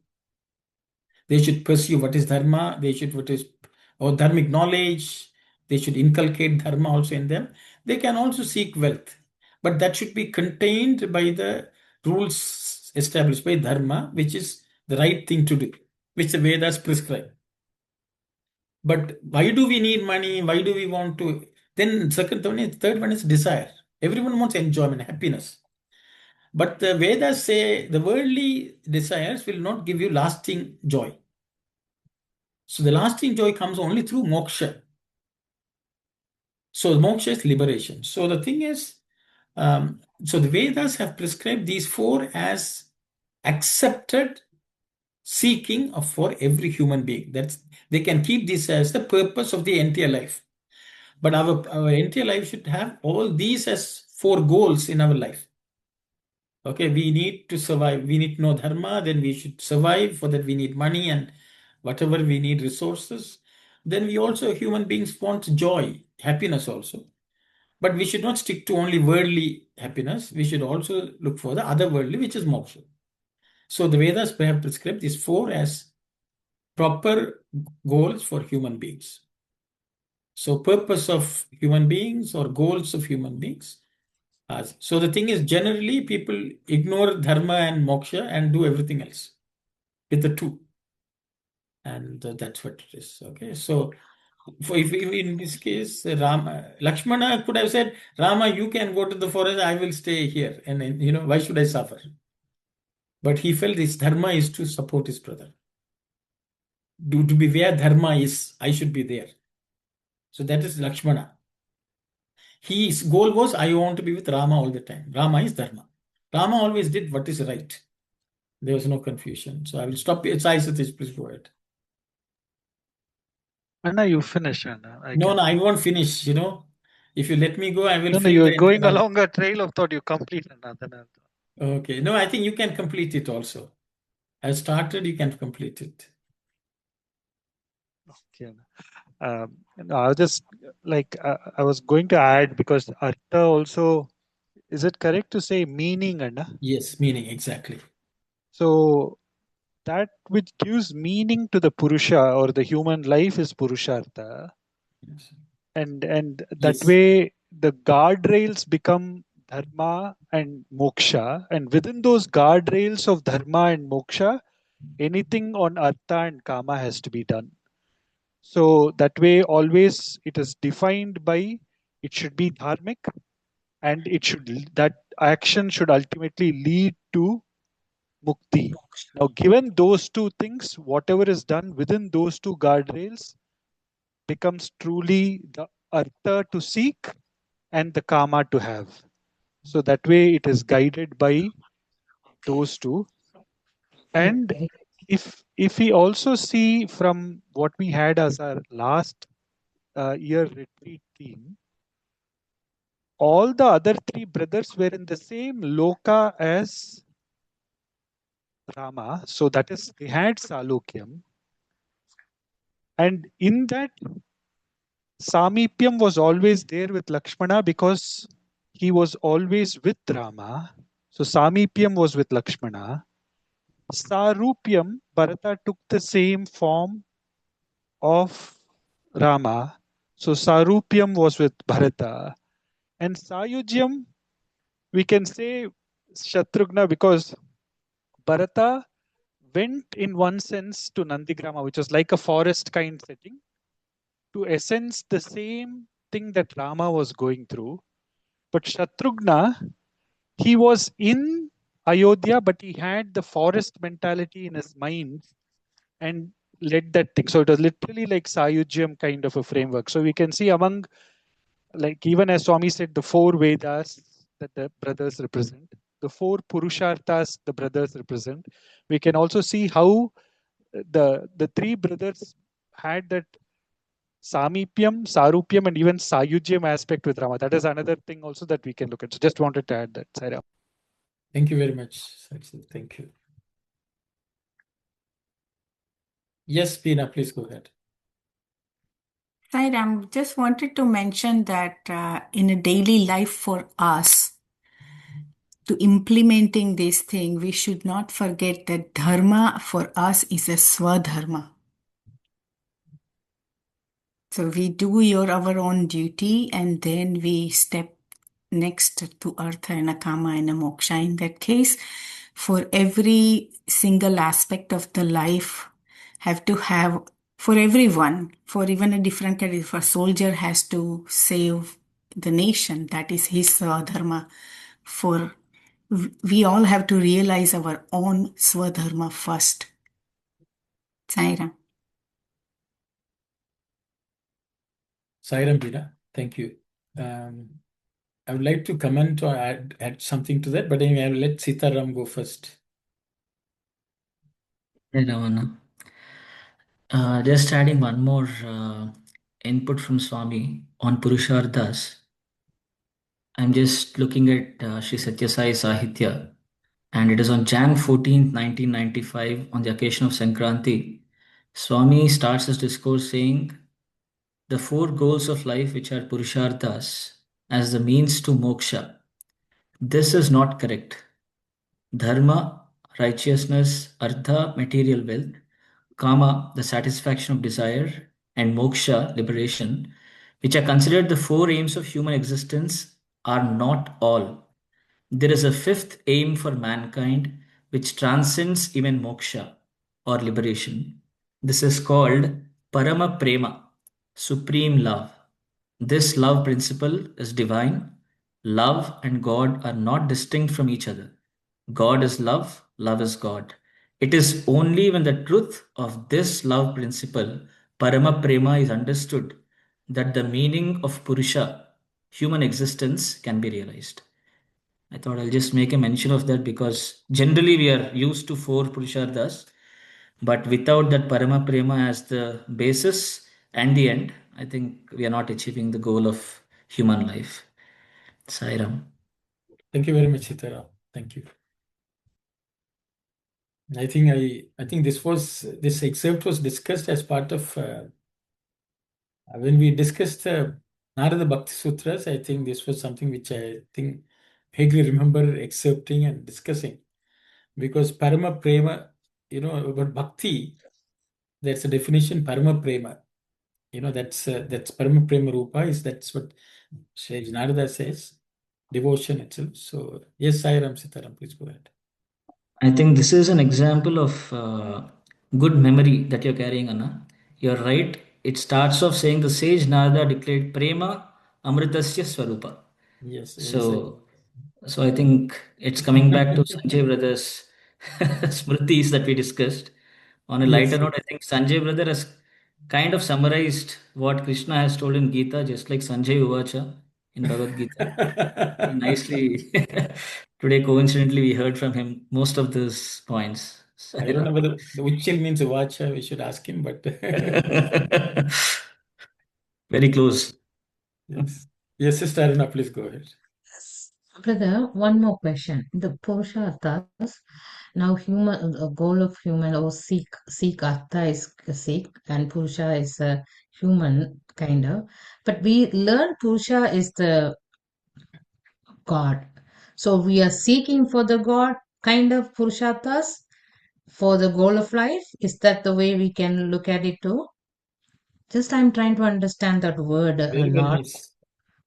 They should pursue what is dharma, or dharmic knowledge, they should inculcate dharma also in them. They can also seek wealth, but that should be contained by the rules established by dharma, which is the right thing to do, which the Vedas prescribe. But why do we need money? Why do we want to? Then third one is desire. Everyone wants enjoyment, happiness. But the Vedas say the worldly desires will not give you lasting joy. So the lasting joy comes only through moksha. So moksha is liberation. So the thing is, so the Vedas have prescribed these four as accepted seeking for every human being. That's they can keep this as the purpose of the entire life. But our entire life should have all these as four goals in our life. Okay, we need to survive. We need to know Dharma, then we should survive. For that, we need money and whatever we need, resources. Then we also, human beings, want joy, happiness also. But we should not stick to only worldly happiness. We should also look for the other worldly, which is moksha. So the Vedas have prescribed these four as proper goals for human beings. So purpose of human beings or goals of human beings. So the thing is, generally people ignore dharma and moksha and do everything else with the two. And that's what it is. Okay. So if in this case, Lakshmana could have said, Rama, you can go to the forest, I will stay here. And why should I suffer? But he felt his dharma is to support his brother. To be where dharma is, I should be there. So that is Lakshmana. His goal was, I want to be with Rama all the time. Rama is dharma. Rama always did what is right. There was no confusion. So I will stop here. Sai Satish, please go ahead. Anna, you finish, Anna. No, I won't finish. If you let me go, I will No, fill you're the going entire- along a trail of thought. You complete another. Okay. No, I think you can complete it also. I started, you can complete it. Okay. No, I was just I was going to add, because Artha also, is it correct to say meaning, Anna? Yes, meaning, exactly. So that which gives meaning to the Purusha or the human life is Purushartha. Yes. And that way the guardrails become Dharma and Moksha. And within those guardrails of Dharma and Moksha, anything on Artha and Kama has to be done. So that way always it is defined by, it should be dharmic, and that action should ultimately lead to mukti. Now, given those two things, whatever is done within those two guardrails becomes truly the artha to seek and the kama to have. So that way it is guided by those two. And if we also see from what we had as our last year retreat theme, all the other three brothers were in the same loka as Rama. So that is, they had Salokyam. And in that, Samipyam was always there with Lakshmana because he was always with Rama. So Samipyam was with Lakshmana. Sarupyam, Bharata took the same form of Rama. So Sarupyam was with Bharata. And Sayujyam, we can say Shatrughna, because Bharata went in one sense to Nandigrama, which was like a forest kind setting, to essence the same thing that Rama was going through. But Shatrughna, he was in Ayodhya, but he had the forest mentality in his mind and led that thing. So it was literally like Sayujyam kind of a framework. So we can see among, like even as Swami said, the four Vedas that the brothers represent, the four Purusharthas the brothers represent, we can also see how the three brothers had that Samipyam, Sarupyam, and even Sayujyam aspect with Rama. That is another thing also that we can look at. So just wanted to add that. Sai Ram. Thank you very much. Thank you. Yes, Pina, please go ahead. Sai Ram, just wanted to mention that in a daily life for us, to implementing this thing, we should not forget that dharma for us is a swadharma. So we do our own duty, and then we step next to artha and a kama and a moksha. In that case, for every single aspect of the life, have to have, for everyone, for even a different category, if a soldier has to save the nation, that is his dharma. For we all have to realize our own Swadharma first. Sai Ram. Sai Ram, Bina. Thank you. I would like to comment or add something to that, but anyway, I will let Sita Ram go first. Hey, Ravana. Just adding one more input from Swami on Purusharthas. I'm just looking at Sri Sathya Sai Sahitya, and it is on Jan 14th, 1995, on the occasion of Sankranti. Swami starts his discourse saying, the four goals of life, which are Purusharthas, as the means to moksha. This is not correct. Dharma, righteousness, artha, material wealth, kama, the satisfaction of desire, and moksha, liberation, which are considered the four aims of human existence, are not all. There is a fifth aim for mankind which transcends even moksha or liberation. This is called Parama Prema, supreme love. This love principle is divine. Love and God are not distinct from each other. God is love, love is God. It is only when the truth of this love principle, Parama Prema, is understood that the meaning of Purusha, human existence, can be realized. I thought I'll just make a mention of that because generally we are used to four Purusharthas, but without that Parama Prema as the basis and the end, I think we are not achieving the goal of human life. Sai Ram. Thank you very much, Sita Ram. Thank you. I think this excerpt was discussed as part of when we discussed Narada Bhakti Sutras. I think this was something which I think vaguely remember accepting and discussing, because Parama Prema, about Bhakti, that's a definition. Parama Prema, that's Parama Prema Rupa that's what Sri Narada says, devotion itself. So yes, Sai Ram, Sita Ram, please go ahead. I think this is an example of good memory that you're carrying, Anna. You're right. It starts off saying the sage Narada declared Prema Amritasya Swarupa. Yes. So I think it's coming back to Sanjay Brothers' smritis that we discussed. On a lighter Yes. note, I think Sanjay Brother has kind of summarized what Krishna has told in Gita, just like Sanjay Uvacha in Bhagavad Gita. Nicely. Today, coincidentally, we heard from him most of these points. I don't know whether the Uchil means Vacha. We should ask him, but very close. Yes, Sister Aruna, please go ahead. Brother, one more question. The Purusharthas, now human, the goal of human or seek Artha is seek and Purusha is a human kind of. But we learn Purusha is the God. So we are seeking for the God kind of Purusharthas for the goal of life. Is that the way we can look at it too? Just I'm trying to understand that word a Very, very lot. nice.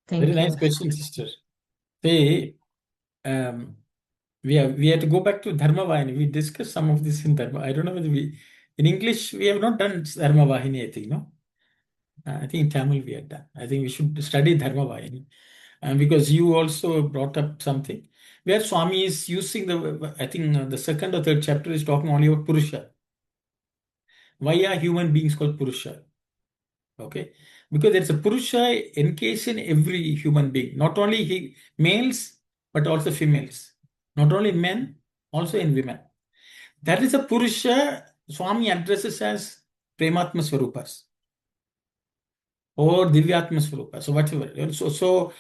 Thank Very you. nice question, sister. Say, we have to go back to Dharma Vahini. We discussed some of this in Dharma. I don't know whether in English, we have not done Dharma Vahini, I think, no? I think in Tamil we had done. I think we should study Dharma Vahini. Because you also brought up something where Swami is using I think the second or third chapter is talking only about Purusha. Why are human beings called Purusha? Okay, because there's a Purusha encased in every human being, not only males but also females, not only men, also in women. That is a Purusha Swami addresses as Prematma Swarupas or Divyatma Swarupa. So whatever. So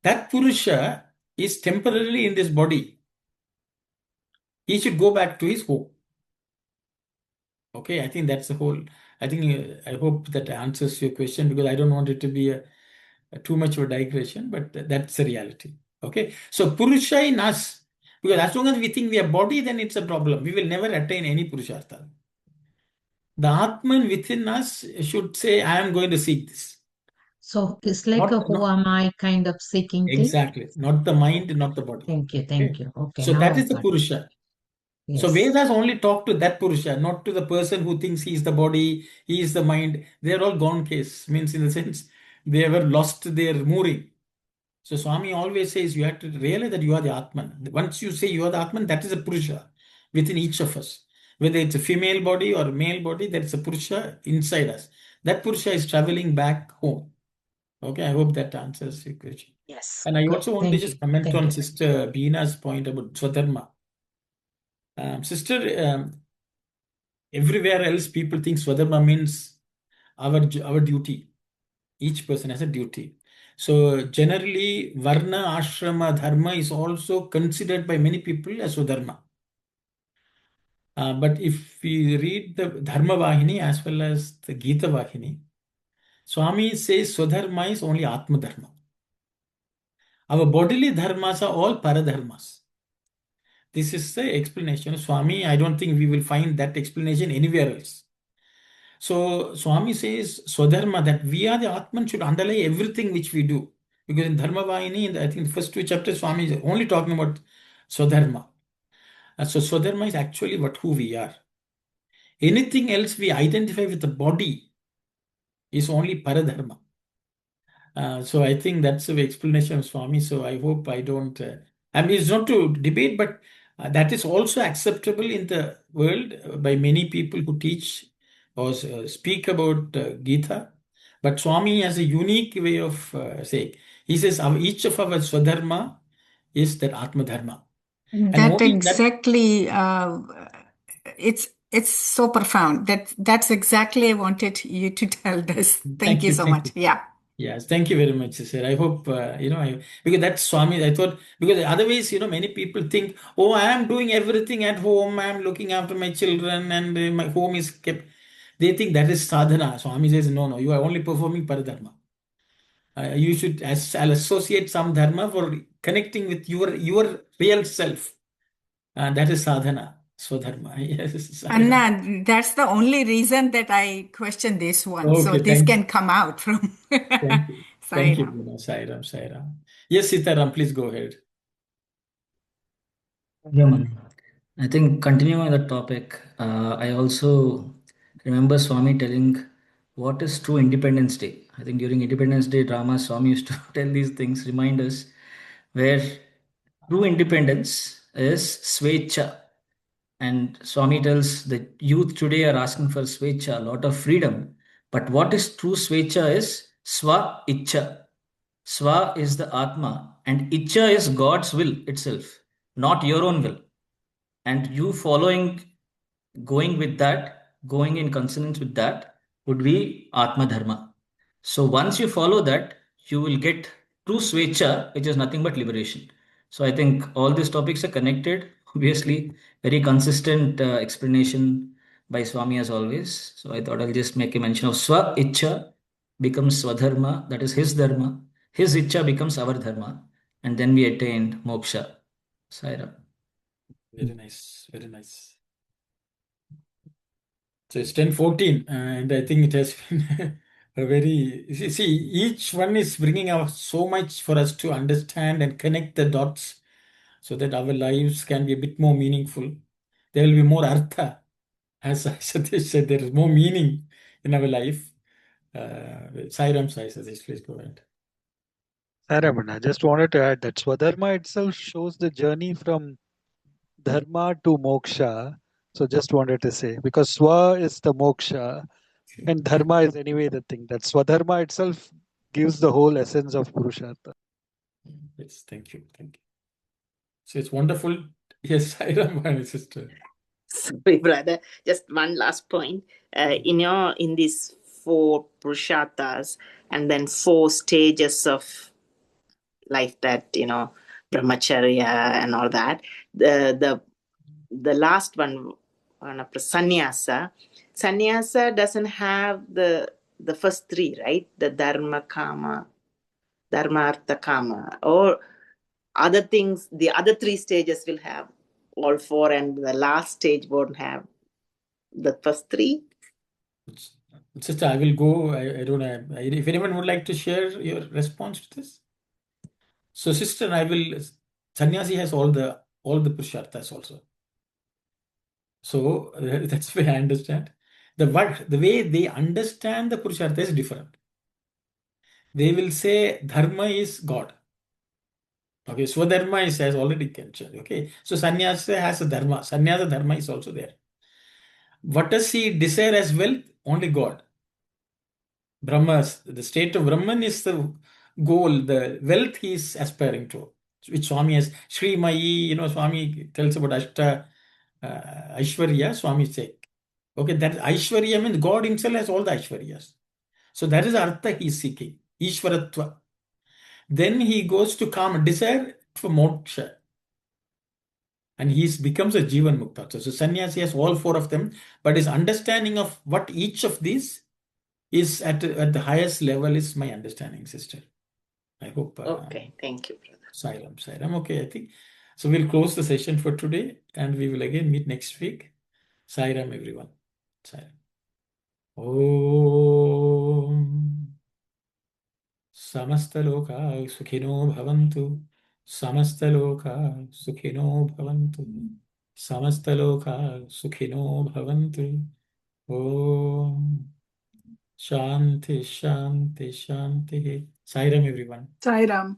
that Purusha is temporarily in this body. He should go back to his home. Okay, I think that's the whole. I think I hope that answers your question, because I don't want it to be a too much of a digression, but that's the reality. Okay, so Purusha in us, because as long as we think we are body, then it's a problem. We will never attain any Purushartha. The Atman within us should say, I am going to seek this. So it's like who am I kind of seeking thing? Exactly. Not the mind, not the body. Thank you. Thank you. Okay. So now that I is the got it. Purusha. Yes. So Vedas only talk to that Purusha, not to the person who thinks he is the body, he is the mind. They are all gone case. Means in the sense they have lost their mooring. So Swami always says you have to realize that you are the Atman. Once you say you are the Atman, that is a Purusha within each of us. Whether it's a female body or a male body, there is a Purusha inside us. That Purusha is traveling back home. Okay, I hope that answers your question. Yes. And I Good. also want to Thank just you. comment Thank on you. Sister Beena's point about Swadharma. Sister, everywhere else people think Swadharma means our duty. Each person has a duty. So generally, Varna, Ashrama, Dharma is also considered by many people as Swadharma. But if we read the Dharma Vahini as well as the Gita Vahini, Swami says Swadharma is only Atma Dharma. Our bodily dharmas are all paradharmas. This is the explanation. Swami, I don't think we will find that explanation anywhere else. So Swami says Swadharma, that we are the Atman, should underlie everything which we do. Because in Dharma Vahini, in I think the first two chapters, Swami is only talking about Swadharma. So Swadharma is actually who we are. Anything else we identify with the body is only Paradharma. So I think that's the explanation of Swami. So I hope I don't. I mean, it's not to debate, but that is also acceptable in the world by many people who teach or speak about Gita. But Swami has a unique way of saying. He says each of our Swadharma is that Atma Dharma. And That only that. exactly, it's so profound. That's exactly I wanted you to tell us. Thank you so Thank much. you. Yeah. Yes, thank you very much, sir. I hope, because that's Swami, I thought, because otherwise, many people think, oh, I am doing everything at home, I am looking after my children, and my home is kept. They think that is sadhana. Swami says, no, no, you are only performing paradharma. You should associate some dharma for connecting with your real self. That is sadhana, swadharma. Yes, Sai Ram. Anna, that's the only reason that I question this one. So Okay, this can come out from thank you. Sai Thank you, Ram. Buna. Sai Ram, Sai Ram. Yes, Sitaram, please go ahead. Yeah, man. I think continuing on the topic, I also remember Swami telling what is true Independence Day. I think during Independence Day drama, Swami used to tell these things, remind us where true independence is Svecha. And Swami tells the youth today are asking for Svecha, a lot of freedom. But what is true Svecha is Swa Icha. Swa is the Atma, and Icha is God's will itself, not your own will. And you following, going with that, going in consonance with that, would be Atma Dharma. So once you follow that, you will get true Svecha, which is nothing but liberation. So I think all these topics are connected. Obviously, very consistent explanation by Swami as always. So I thought I'll just make a mention of Swa Icha becomes Swadharma, that is his Dharma. His Icha becomes our Dharma. And then we attained Moksha. Sai Ram. Very nice, very nice. So it's 10:14, and I think it has been a very. See, each one is bringing out so much for us to understand and connect the dots so that our lives can be a bit more meaningful. There will be more artha. As Satish said, there is more meaning in our life. Sai Ram, Sai Satish, please go ahead. Saramana, I just wanted to add that Swadharma itself shows the journey from Dharma to Moksha. So just wanted to say, because Swa is the Moksha and Dharma is anyway the thing. That Swadharma itself gives the whole essence of Purushartha. Yes, thank you, thank you. So it's wonderful. Yes, Sai Ram, my sister. Sorry, brother. Just one last point. In these four Purusharthas and then four stages of life that brahmacharya and all that. The last one after sannyasa. Sannyasa doesn't have the first three, right? The dharma artha kama, or other things. The other three stages will have all four, and the last stage won't have the first three. Sister, I will go. I don't know. If anyone would like to share your response to this. So, sister, I will. Sannyasi has all the Purusharthas also. So that's the way I understand. The way they understand the Purushartha is different. They will say Dharma is God. Okay, Swadharma has already captured. Okay, so sannyasa has a dharma. Sannyasa dharma is also there. What does he desire as wealth? Only God. Brahmas, the state of Brahman is the goal, the wealth he is aspiring to, which Swami has. Sri Mai, Swami tells about Aishwarya, Swami says. Okay, that Aishwarya means God himself has all the Aishwaryas. So that is the Artha he is seeking, Ishwaratva. Then he goes to calm desire for moksha. And he becomes a Jivan Mukta. So sannyasi has all four of them, but his understanding of what each of these is at the highest level is my understanding, sister. I hope. Okay, thank you, brother. Sai Ram, Sai Ram. Okay, I think. So we'll close the session for today and we will again meet next week. Sai Ram, everyone. Sai Ram. Om Samastaloka Sukhino Bhavantu. Samastaloka Sukhino Bhavantu. Samastaloka Sukhino Bhavantu. Om Shanti, Shanti, Shanti. Sai Ram, everyone. Sai Ram.